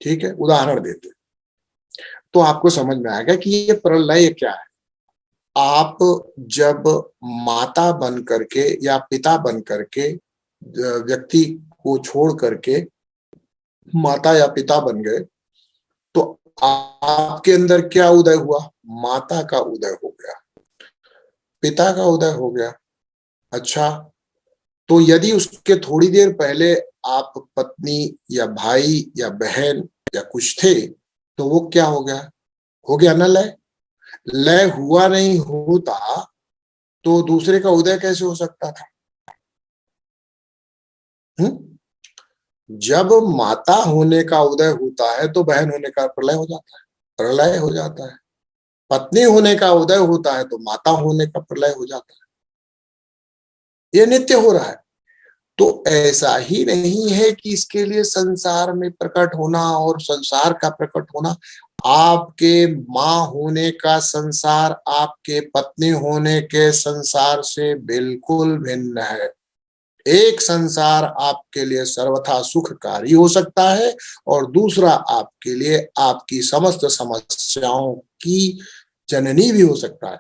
ठीक है। उदाहरण देते तो आपको समझ में आएगा कि ये प्रलय क्या है। आप जब माता बन करके या पिता बन करके व्यक्ति को छोड़ करके माता या पिता बन गए, तो आपके अंदर क्या उदय हुआ? माता का उदय हो गया, पिता का उदय हो गया। अच्छा, तो यदि उसके थोड़ी देर पहले आप पत्नी या भाई या बहन या कुछ थे, तो वो क्या हो गया? हो गया ना लय। लय हुआ नहीं होता तो दूसरे का उदय कैसे हो सकता था? जब माता होने का उदय होता है तो बहन होने का प्रलय हो जाता है, प्रलय हो जाता है। पत्नी होने का उदय होता है तो माता होने का प्रलय हो जाता है। ये नित्य हो रहा है। तो ऐसा ही नहीं है कि इसके लिए संसार में प्रकट होना और संसार का प्रकट होना, आपके माँ होने का संसार आपके पत्नी होने के संसार से बिल्कुल भिन्न है। एक संसार आपके लिए सर्वथा सुखकारी हो सकता है और दूसरा आपके लिए आपकी समस्त समस्याओं की जननी भी हो सकता है।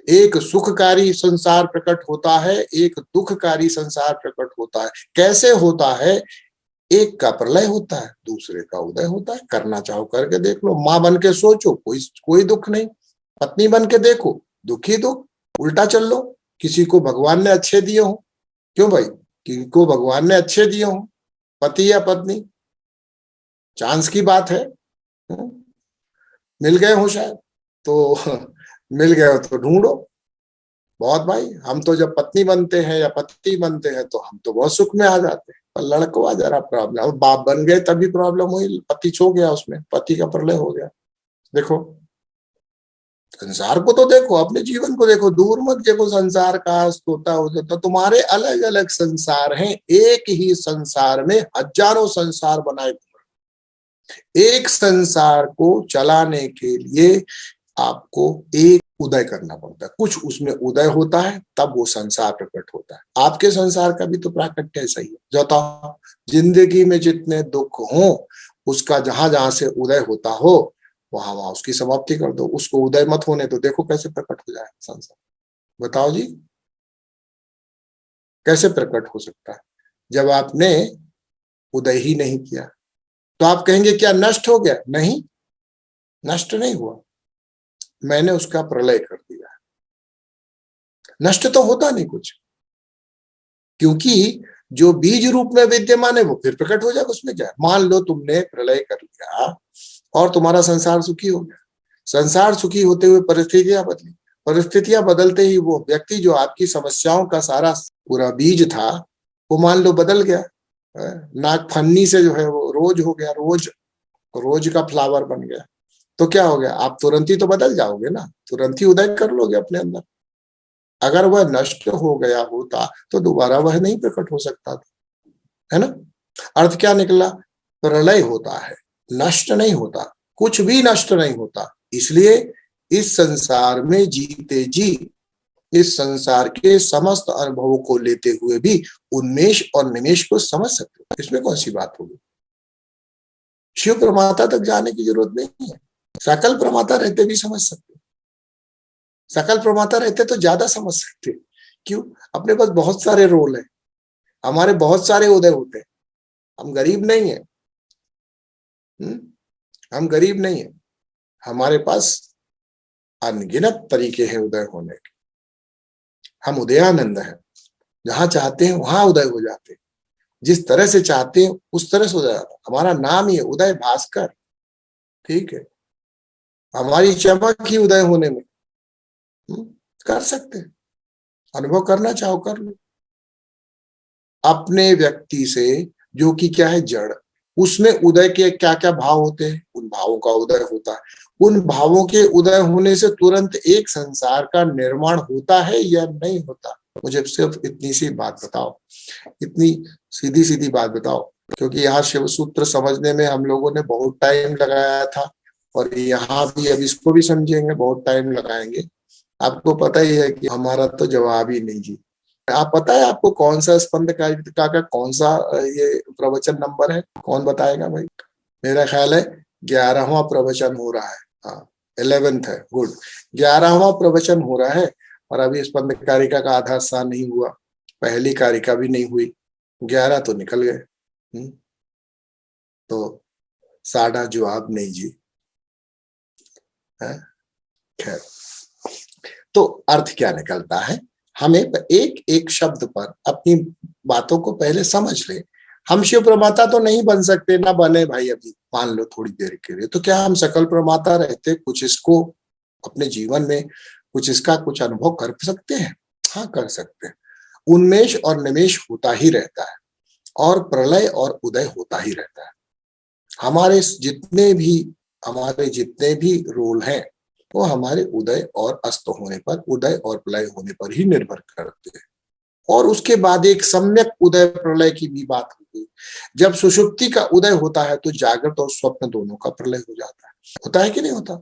एक सुखकारी संसार प्रकट होता है, एक दुखकारी संसार प्रकट होता है। कैसे होता है? एक का प्रलय होता है, दूसरे का उदय होता है। करना चाहो करके देख लो। माँ बन के सोचो, कोई दुख नहीं। पत्नी बन के देखो, दुख ही दुख। उल्टा चल लो, किसी को भगवान ने अच्छे दिए हो। क्यों भाई? किनको भगवान ने अच्छे दिए हो, पति या पत्नी, चांस की बात है। मिल गए हो शायद, तो मिल गए हो तो ढूंढो। बहुत भाई, हम तो जब पत्नी बनते हैं या पति बनते हैं तो हम तो बहुत सुख में आ जाते हैं, पर लड़कवा जरा प्रॉब्लम। बाप बन गए तभी प्रॉब्लम हुई, पति छो गया, उसमें पति का प्रलय हो गया। देखो, संसार को तो देखो, अपने जीवन को देखो, दूर मत देखो संसार का होता होता। तुम्हारे अलग अलग संसार हैं, एक ही संसार में हजारों संसार बनाए। एक संसार को चलाने के लिए आपको एक उदय करना पड़ता है, कुछ उसमें उदय होता है तब वो संसार प्रकट होता है। आपके संसार का भी तो प्राकट्य ऐसा ही है। जो जिंदगी में जितने दुख हो उसका जहां जहां से उदय होता हो वहां वहां उसकी समाप्ति कर दो, उसको उदय मत होने तो देखो कैसे प्रकट हो जाए संसार। बताओ जी, कैसे प्रकट हो सकता है जब आपने उदय ही नहीं किया? तो आप कहेंगे क्या नष्ट हो गया? नहीं, नष्ट नहीं हुआ, मैंने उसका प्रलय कर दिया। नष्ट तो होता नहीं कुछ, क्योंकि जो बीज रूप में विद्यमान है वो फिर प्रकट हो जाएगा। उसमें क्या, मान लो तुमने प्रलय कर लिया और तुम्हारा संसार सुखी हो गया। संसार सुखी होते हुए परिस्थितियां बदली, परिस्थितियां बदलते ही वो व्यक्ति जो आपकी समस्याओं का सारा पूरा बीज था वो मान लो बदल गया। नागफन्नी से जो है वो रोज हो गया, रोज रोज का फ्लावर बन गया। तो क्या हो गया, आप तुरंत ही तो बदल जाओगे ना, तुरंत ही उदय कर लोगे अपने अंदर। अगर वह नष्ट हो गया होता तो दोबारा वह नहीं प्रकट हो सकता था, है ना। अर्थ क्या निकला, प्रलय होता है, नष्ट नहीं होता, कुछ भी नष्ट नहीं होता। इसलिए इस संसार में जीते जी इस संसार के समस्त अनुभवों को लेते हुए भी उन्मेष और निमेष को समझ सकते हो, इसमें कौन सी बात होगी। शिव प्रमाता तक जाने की जरूरत नहीं है, सकल प्रमाता रहते भी समझ सकते, सकल प्रमाता रहते तो ज्यादा समझ सकते। क्यों, अपने पास बहुत सारे रोल है, हमारे बहुत सारे उदय होते हैं, हम गरीब नहीं है। हम गरीब नहीं है, हमारे पास अनगिनत तरीके हैं उदय होने के। हम उदयानंद हैं, जहां चाहते हैं वहां उदय हो जाते हैं, जिस तरह से चाहते हैं उस तरह से उदय जाता है। हमारा नाम ही है उदय भास्कर, ठीक है, हमारी चमक ही उदय होने में। कर सकते हैं, अनुभव करना चाहो कर लो। अपने व्यक्ति से जो कि क्या है जड़, उसमें उदय के क्या क्या भाव होते हैं, उन भावों का उदय होता है। उन भावों के उदय होने से तुरंत एक संसार का निर्माण होता है या नहीं होता? मुझे सिर्फ इतनी सी बात बताओ, इतनी सीधी सीधी बात बताओ, क्योंकि यहाँ शिव सूत्र समझने में हम लोगों ने बहुत टाइम लगाया था और यहाँ भी अब इसको भी समझेंगे बहुत टाइम लगाएंगे। आपको पता ही है कि हमारा तो जवाब ही नहीं जी। आप पता है आपको कौन सा स्पंद का कौन सा ये प्रवचन नंबर है, कौन बताएगा भाई? मेरा ख्याल है 11वां प्रवचन हो रहा है। हाँ, 11th है, गुड। 11वां प्रवचन हो रहा है और अभी स्पंद कारिका का आधा स्थान नहीं हुआ, पहली कारिका भी नहीं हुई, 11 तो निकल गए। तो साढ़ा जवाब नहीं जी है। खैर, तो अर्थ क्या निकलता है, हमें एक एक शब्द पर अपनी बातों को पहले समझ ले। हम शिव प्रमाता तो नहीं बन सकते, ना बने भाई अभी, मान लो थोड़ी देर के लिए, तो क्या हम सकल प्रमाता रहते कुछ इसको अपने जीवन में कुछ इसका कुछ अनुभव कर सकते हैं? हाँ, कर सकते हैं। उन्मेष और निमेष होता ही रहता है और प्रलय और उदय होता ही रहता है। हमारे जितने भी रोल हैं वो हमारे उदय और अस्त होने पर, उदय और प्रलय होने पर ही निर्भर करते हैं। और उसके बाद एक सम्यक उदय प्रलय की भी बात होती है। जब सुषुप्ति का उदय होता है तो जागृत और स्वप्न दोनों का प्रलय हो जाता है। होता है कि नहीं होता?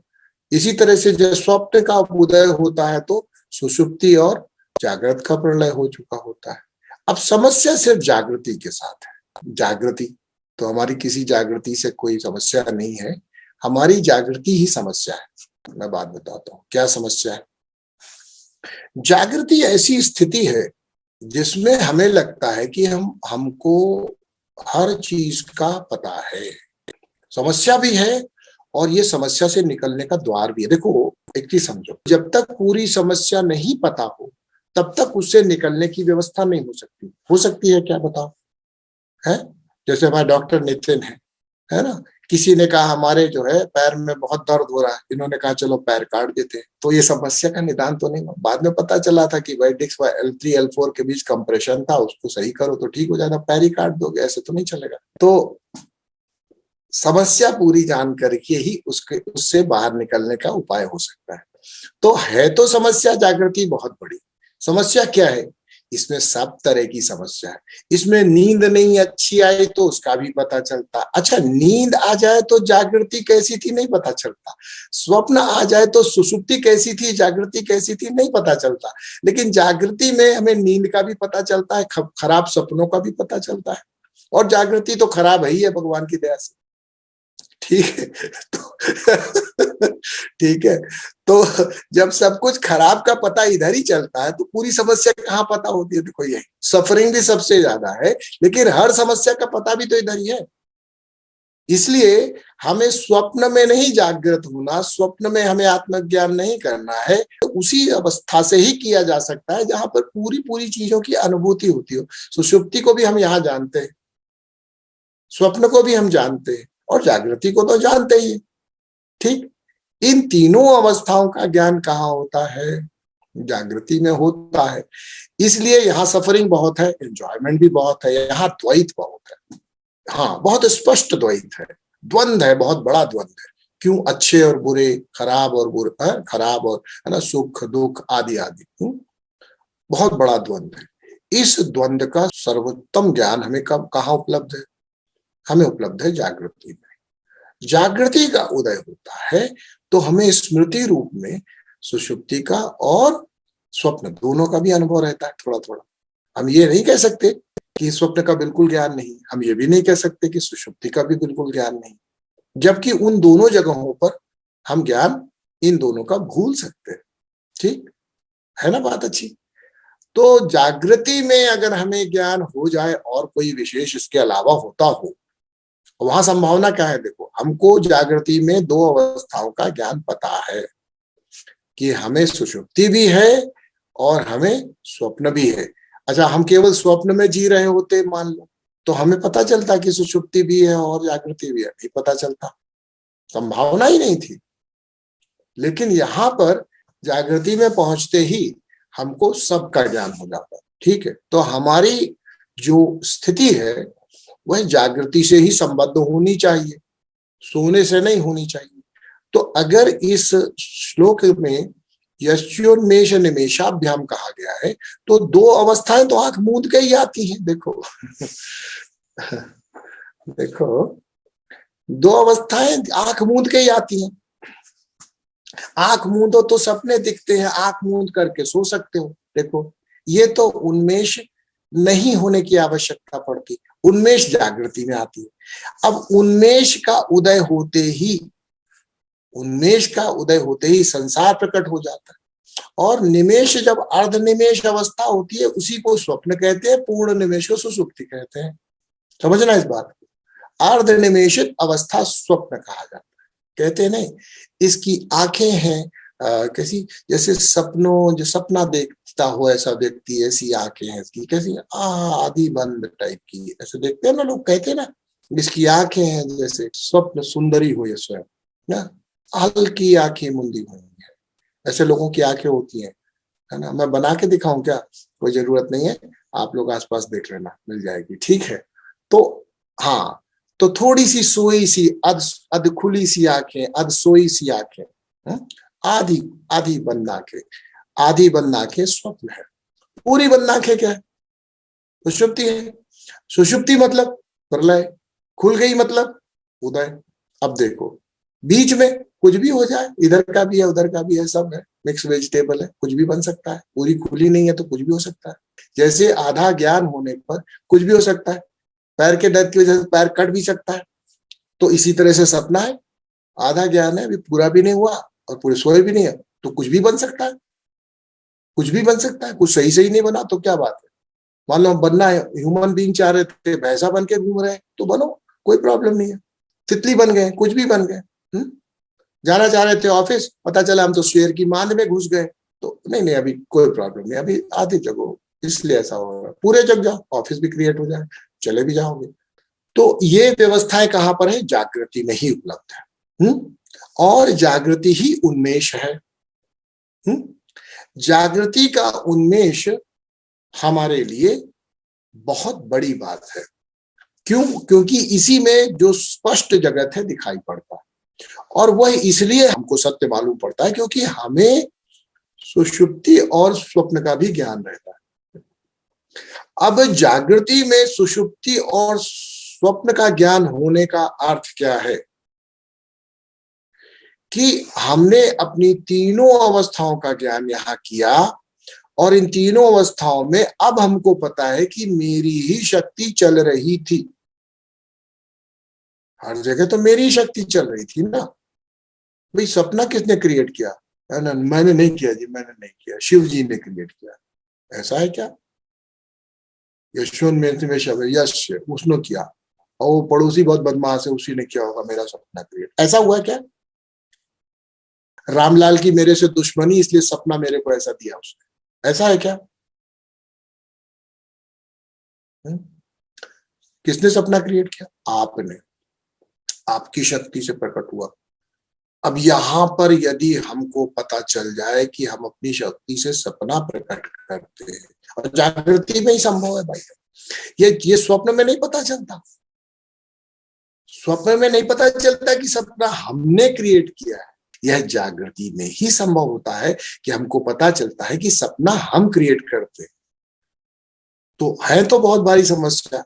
इसी तरह से जब स्वप्न का उदय होता है तो सुषुप्ति और जागृत का प्रलय हो चुका होता है। अब समस्या सिर्फ जागृति के साथ है। जागृति तो हमारी किसी जागृति से कोई समस्या नहीं है, हमारी जागृति ही समस्या है। मैं बात बताता हूँ क्या समस्या है। जागृति ऐसी स्थिति है जिसमें हमें लगता है कि हमको हर चीज का पता है, समस्या भी है और ये समस्या से निकलने का द्वार भी है। देखो एक चीज समझो, जब तक पूरी समस्या नहीं पता हो तब तक उससे निकलने की व्यवस्था नहीं हो सकती है क्या बताओ? है जैसे हमारे डॉक्टर नितिन है ना, किसी ने कहा हमारे जो है पैर में बहुत दर्द हो रहा है, इन्होंने कहा चलो पैर काट देते हैं, तो ये समस्या का निदान तो नहीं हुआ। बाद में पता चला था कि भाई डिस्क L3 L4 के बीच कंप्रेशन था, उसको सही करो तो ठीक हो जाता, पैर ही काट दोगे ऐसे तो नहीं चलेगा। तो समस्या पूरी जान करके ही उससे बाहर निकलने का उपाय हो सकता है। तो है तो समस्या जागृति बहुत बड़ी। समस्या क्या है, इसमें सब तरह की समस्या है। इसमें नींद नहीं अच्छी आई तो उसका भी पता चलता। अच्छा, नींद आ जाए तो जागृति कैसी थी नहीं पता चलता। स्वप्न आ जाए तो सुषुप्ति कैसी थी, जागृति कैसी थी नहीं पता चलता। लेकिन जागृति में हमें नींद का भी पता चलता है, खराब सपनों का भी पता चलता है। और जागृति तो खराब ही है भगवान की दया से। ठीक है तो ठीक है, तो जब सब कुछ खराब का पता इधर ही चलता है तो पूरी समस्या कहाँ पता होती है? देखो यही सफरिंग भी सबसे ज्यादा है, लेकिन हर समस्या का पता भी तो इधर ही है। इसलिए हमें स्वप्न में नहीं जागृत होना, स्वप्न में हमें आत्मज्ञान नहीं करना है, तो उसी अवस्था से ही किया जा सकता है जहां पर पूरी पूरी चीजों की अनुभूति होती हो। सुषुप्ति को भी हम यहाँ जानते हैं, स्वप्न को भी हम जानते हैं, और जागृति को तो जानते ही। ठीक, इन तीनों अवस्थाओं का ज्ञान कहाँ होता है? जागृति में होता है। इसलिए यहाँ सफरिंग बहुत है, एंजॉयमेंट भी बहुत है, यहाँ द्वैत बहुत है। हाँ, बहुत स्पष्ट द्वैत है, द्वंद है, बहुत बड़ा द्वंद है। क्यों? अच्छे और बुरे, खराब और बुरे, खराब और है ना, सुख दुख आदि आदि, बहुत बड़ा द्वंद है। इस द्वंद का सर्वोत्तम ज्ञान हमें कब कहाँ उपलब्ध है? हमें उपलब्ध है जागृति में। जागृति का उदय होता है तो हमें स्मृति रूप में सुषुप्ति का और स्वप्न दोनों का भी अनुभव रहता है थोड़ा थोड़ा। हम ये नहीं कह सकते कि स्वप्न का बिल्कुल ज्ञान नहीं, हम ये भी नहीं कह सकते कि सुषुप्ति का भी बिल्कुल ज्ञान नहीं, जबकि उन दोनों जगहों पर हम ज्ञान इन दोनों का भूल सकते हैं। ठीक है ना, बात अच्छी। तो जागृति में अगर हमें ज्ञान हो जाए और कोई विशेष इसके अलावा होता हो, वहां संभावना क्या है? देखो, हमको जागृति में दो अवस्थाओं का ज्ञान पता है कि हमें सुषुप्ति भी है और हमें स्वप्न भी है। अच्छा, हम केवल स्वप्न में जी रहे होते मान लो, तो हमें पता चलता कि सुषुप्ति भी है और जागृति भी है? नहीं पता चलता, संभावना ही नहीं थी। लेकिन यहाँ पर जागृति में पहुंचते ही हमको सबका ज्ञान हो जाता है। ठीक है, तो हमारी जो स्थिति है वह जागृति से ही संबद्ध होनी चाहिए, सोने से नहीं होनी चाहिए। तो अगर इस श्लोक में यश्योन्मेष निमेषाभ्याम कहा गया है, तो दो अवस्थाएं तो आंख मूंद के ही आती हैं। देखो देखो, दो अवस्थाएं आंख मूंद के ही आती हैं। आंख मूंदो तो सपने दिखते हैं, आंख मूंद करके सो सकते हो। देखो, ये तो उन्मेष नहीं होने की आवश्यकता पड़ती, उन्मेष जागृति में आती है। अब उन्मेष का उदय होते ही, उन्मेष का उदय होते ही संसार प्रकट हो जाता है। और निमेष जब अर्ध निमेष अवस्था होती है उसी को स्वप्न कहते हैं, पूर्ण निमेष को सुषुप्ति कहते हैं। समझना इस बात को, अर्ध निमेषित अवस्था स्वप्न कहा जाता है। कहते नहीं, इसकी आंखें हैं कैसी, जैसे सपनों, जो सपना देखता हो ऐसा व्यक्ति, ऐसी आंखें हैं इसकी, कैसी आधी बंद टाइप की, ऐसे देखते हैं ना लोग, कहते हैं ना इसकी आंखें हैं जैसे स्वप्न सुंदरी हो ये स्वयं ना, हल्की आंखें मुंदी हुई है, ऐसे लोगों की आंखें होती हैं, है ना। मैं बना के दिखाऊं क्या? कोई जरूरत नहीं है, आप लोग आसपास देख लेना, मिल जाएगी। ठीक है, तो हाँ, तो थोड़ी सी सोई सी, अध खुली सी आंखें, अध सोई सी आंखें, आधी आधी बंद आंखें, आधी बंद आंखें स्वप्न है, पूरी बंद आंखें क्या है? सुषुप्ति है। सुषुप्ति मतलब प्रलय, खुल गई मतलब उदय। अब देखो, बीच में कुछ भी हो जाए, इधर का भी है उधर का भी है, सब है, मिक्स वेजिटेबल है, कुछ भी बन सकता है। पूरी खुली नहीं है तो कुछ भी हो सकता है। जैसे आधा ज्ञान होने पर कुछ भी हो सकता है, पैर के दर्द की वजह से पैर कट भी सकता है। तो इसी तरह से सपना है, आधा ज्ञान है, अभी पूरा भी नहीं हुआ और पूरे सोए भी नहीं है, तो कुछ भी बन सकता है, कुछ भी बन सकता है। कुछ सही सही नहीं बना तो क्या बात है? मान लो बनना है, ह्यूमन बीइंग चाह रहे थे भैंसा बन के घूम रहे हैं, तो बनो, कोई प्रॉब्लम नहीं है। तितली बन गए, कुछ भी बन गए। जाना चाह रहे थे ऑफिस, पता चला हम तो शेर की मांद में घुस गए, तो नहीं अभी कोई प्रॉब्लम नहीं, अभी आधी जगह इसलिए ऐसा हो रहा है, पूरे जग जाओ, ऑफिस भी क्रिएट हो जाए, चले भी जाओगे। तो ये व्यवस्थाएं कहाँ पर है? जागृति में ही उपलब्ध है। और जागृति ही उन्मेष है। जागृति का उन्मेष हमारे लिए बहुत बड़ी बात है। क्यों? क्योंकि इसी में जो स्पष्ट जगत है दिखाई पड़ता है, और वह इसलिए हमको सत्य मालूम पड़ता है क्योंकि हमें सुषुप्ति और स्वप्न का भी ज्ञान रहता है। अब जागृति में सुषुप्ति और स्वप्न का ज्ञान होने का अर्थ क्या है कि हमने अपनी तीनों अवस्थाओं का ज्ञान यहां किया और इन तीनों अवस्थाओं में अब हमको पता है कि मेरी ही शक्ति चल रही थी। हर जगह तो मेरी ही शक्ति चल रही थी ना। भाई सपना किसने क्रिएट किया? मैंने नहीं किया जी, मैंने नहीं किया, शिव जी ने क्रिएट किया। ऐसा है क्या? यशवंत में शब्द यश उसने किया और वो पड़ोसी बहुत बदमाश है, उसी ने किया होगा मेरा सपना क्रिएट। ऐसा हुआ क्या? रामलाल की मेरे से दुश्मनी इसलिए सपना मेरे को ऐसा दिया उसने, ऐसा है क्या? किसने सपना क्रिएट किया? आपने, आपकी शक्ति से प्रकट हुआ। अब यहां पर यदि हमको पता चल जाए कि हम अपनी शक्ति से सपना प्रकट करते हैं और जागृति में ही संभव है भाई, ये स्वप्न में नहीं पता चलता। स्वप्न में नहीं पता चलता कि सपना हमने क्रिएट किया है। यह जागृति में ही संभव होता है कि हमको पता चलता है कि सपना हम क्रिएट करते हैं। तो है तो बहुत भारी समस्या,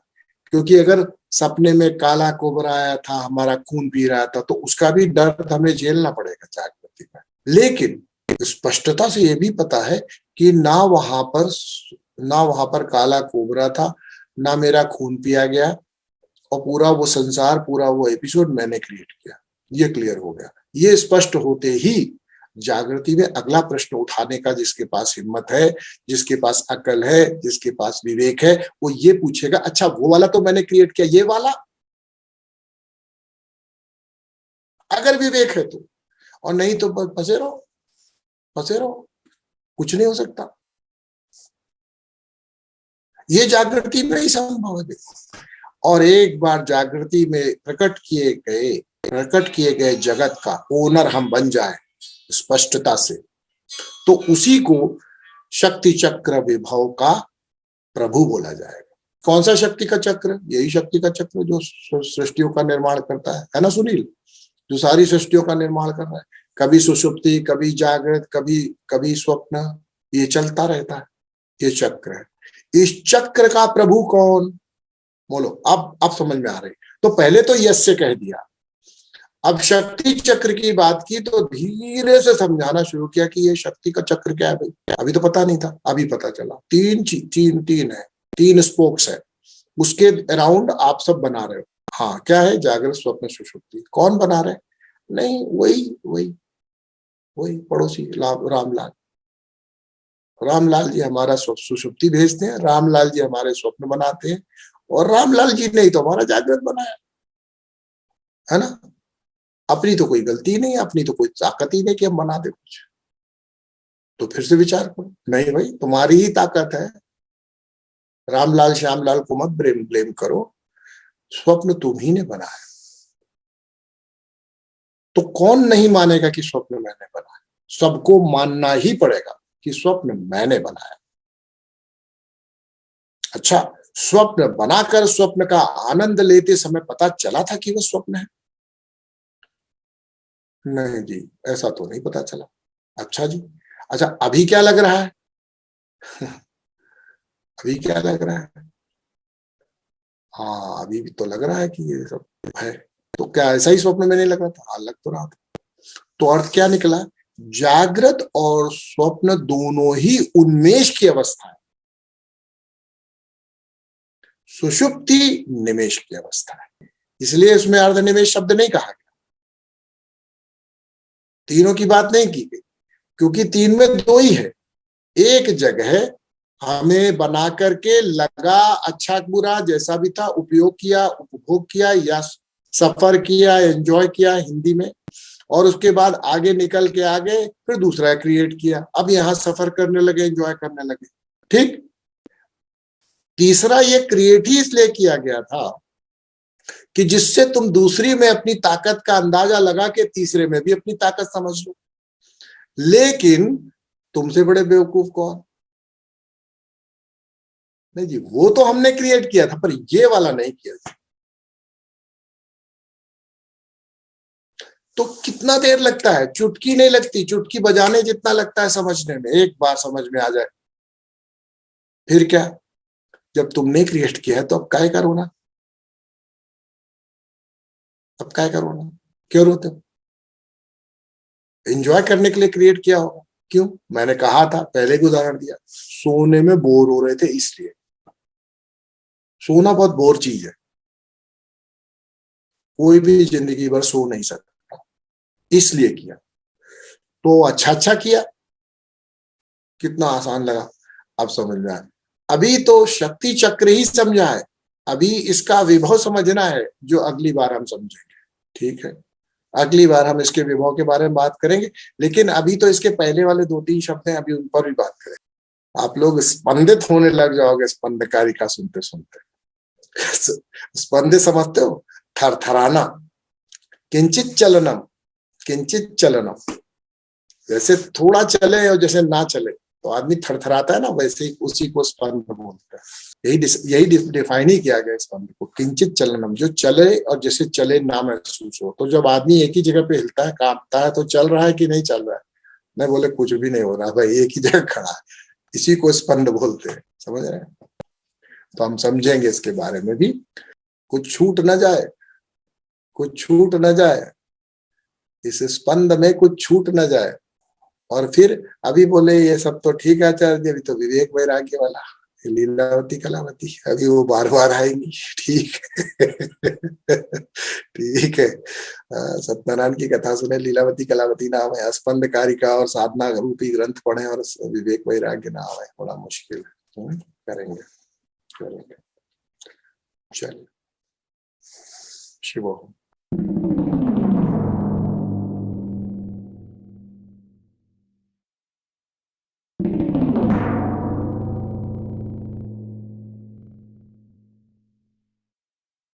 क्योंकि अगर सपने में काला कोबरा आया था, हमारा खून पी रहा था, तो उसका भी दर्द हमें झेलना पड़ेगा जागृति में। लेकिन स्पष्टता से ये भी पता है कि ना वहां पर काला कोबरा था, ना मेरा खून पिया गया, और पूरा वो संसार, पूरा वो एपिसोड मैंने क्रिएट किया। ये क्लियर हो गया। ये स्पष्ट होते ही जागृति में अगला प्रश्न उठाने का जिसके पास हिम्मत है, जिसके पास अकल है, जिसके पास विवेक है, वो ये पूछेगा, अच्छा वो वाला तो मैंने क्रिएट किया, ये वाला? अगर विवेक है तो, और नहीं तो फंसे रहो, कुछ नहीं हो सकता। ये जागृति में ही संभव है। देखो, और एक बार जागृति में प्रकट किए गए जगत का ओनर हम बन जाए स्पष्टता से, तो उसी को शक्ति चक्र विभव का प्रभु बोला जाएगा। कौन सा शक्ति का चक्र? यही शक्ति का चक्र जो सृष्टियों का निर्माण करता है ना सुनील? जो सारी सृष्टियों का निर्माण कर रहा है, कभी सुषुप्ति, कभी जागृत, कभी स्वप्न, ये चलता रहता है। ये चक्र है। इस चक्र का प्रभु कौन? बोलो, अब समझ में आ रही। तो पहले तो यश से कह दिया, अब शक्ति चक्र की बात की तो धीरे से समझाना शुरू किया कि ये शक्ति का चक्र क्या है भाई। अभी तो पता नहीं था, अभी पता चला। तीन है, तीन स्पोक्स है, उसके अराउंड आप सब बना रहे हो। हाँ, क्या है? जागृत, स्वप्न, सुषुप्ति। कौन बना रहे? नहीं, वही पड़ोसी रामलाल जी हमारा सुषुप्ति भेजते हैं, रामलाल जी हमारे स्वप्न बनाते हैं, और रामलाल जी ने ही तो हमारा जागृत बनाया है ना। अपनी तो कोई गलती नहीं है, अपनी तो कोई ताकत ही नहीं कि हम बना दे कुछ। तो फिर से विचार करो, नहीं भाई तुम्हारी ही ताकत है। रामलाल श्यामलाल को मत ब्लेम करो, स्वप्न तुम ही ने बनाया। तो कौन नहीं मानेगा कि स्वप्न मैंने बनाया? सबको मानना ही पड़ेगा कि स्वप्न मैंने बनाया। अच्छा, स्वप्न बनाकर स्वप्न का आनंद लेते समय पता चला था कि वो स्वप्न है? नहीं जी, ऐसा तो नहीं पता चला। अच्छा जी, अच्छा अभी क्या लग रहा है? अभी क्या लग रहा है? हाँ, अभी भी तो लग रहा है कि ये सब है। तो क्या ऐसा ही स्वप्न में नहीं लग रहा था? हाँ, लग तो रहा था। तो अर्थ क्या निकला? जागृत और स्वप्न दोनों ही उन्मेष की अवस्था है। सुषुप्ति निमेष की अवस्था है, इसलिए इसमें अर्धनिमेष शब्द नहीं कहा गया, तीनों की बात नहीं की गई, क्योंकि तीन में दो ही है। एक जगह हमें बना करके लगा, अच्छा बुरा जैसा भी था, उपयोग किया, उपभोग किया, या सफर किया, एंजॉय किया हिंदी में, और उसके बाद आगे निकल के आगे फिर दूसरा क्रिएट किया। अब यहाँ सफर करने लगे, एंजॉय करने लगे। ठीक। तीसरा ये क्रिएट ही इसलिए किया गया था कि जिससे तुम दूसरी में अपनी ताकत का अंदाजा लगा के तीसरे में भी अपनी ताकत समझ लो। लेकिन तुमसे बड़े बेवकूफ कौन? नहीं जी, वो तो हमने क्रिएट किया था, पर ये वाला नहीं किया था। तो कितना देर लगता है? चुटकी नहीं लगती, चुटकी बजाने जितना लगता है समझने में। एक बार समझ में आ जाए फिर क्या, जब तुमने क्रिएट किया है तो अब काय का रोना, अब काय का रोना, क्यों रोते हो? एंजॉय करने के लिए क्रिएट किया होगा। क्यों? मैंने कहा था, पहले भी उदाहरण दिया, सोने में बोर हो रहे थे इसलिए। सोना बहुत बोर चीज है, कोई भी जिंदगी भर सो नहीं सकता, इसलिए किया। तो अच्छा किया, कितना आसान लगा, अब समझ में आया। अभी तो शक्ति चक्र ही समझा है, अभी इसका विभव समझना है, जो अगली बार हम समझेंगे। ठीक है, अगली बार हम इसके विभव के बारे में बात करेंगे, लेकिन अभी तो इसके पहले वाले 2-3 शब्द हैं, अभी उन पर भी बात करेंगे। आप लोग स्पंदित होने लग जाओगे स्पंदकारिका सुनते सुनते। स्पंदित समझते हो? थरथराना, किंचित चलनम, किंचित चलनम। जैसे थोड़ा चले और जैसे ना चले तो आदमी थरथराता है ना, वैसे ही उसी को स्पंद बोलते हैं। यही डिफाइन ही किया गया स्पंद को, किंचित चलनम, जो चले और जैसे चले ना महसूस हो। तो जब आदमी एक ही जगह पे हिलता है, कांपता है, तो चल रहा है कि नहीं चल रहा है? नहीं बोले कुछ भी नहीं हो रहा भाई, एक ही जगह खड़ा है, इसी को स्पंद बोलते हैं। समझ रहे हैं? तो हम समझेंगे इसके बारे में भी, कुछ छूट न जाए, कुछ छूट न जाए, इस स्पंद में कुछ छूट न जाए। और फिर अभी बोले ये सब तो ठीक है आचार्य जी, अभी तो विवेक वैराग्य वाला लीलावती कलावती, अभी वो बार बार आएंगी। ठीक है। ठीक है, सत्यनारायण की कथा सुने, लीलावती कलावती नाम है, स्पंद कारिका और साधना रूपी ग्रंथ पढ़े, और विवेक वैराग्य नाम है। बड़ा मुश्किल है, करेंगे करेंगे। चलिए, शिवो।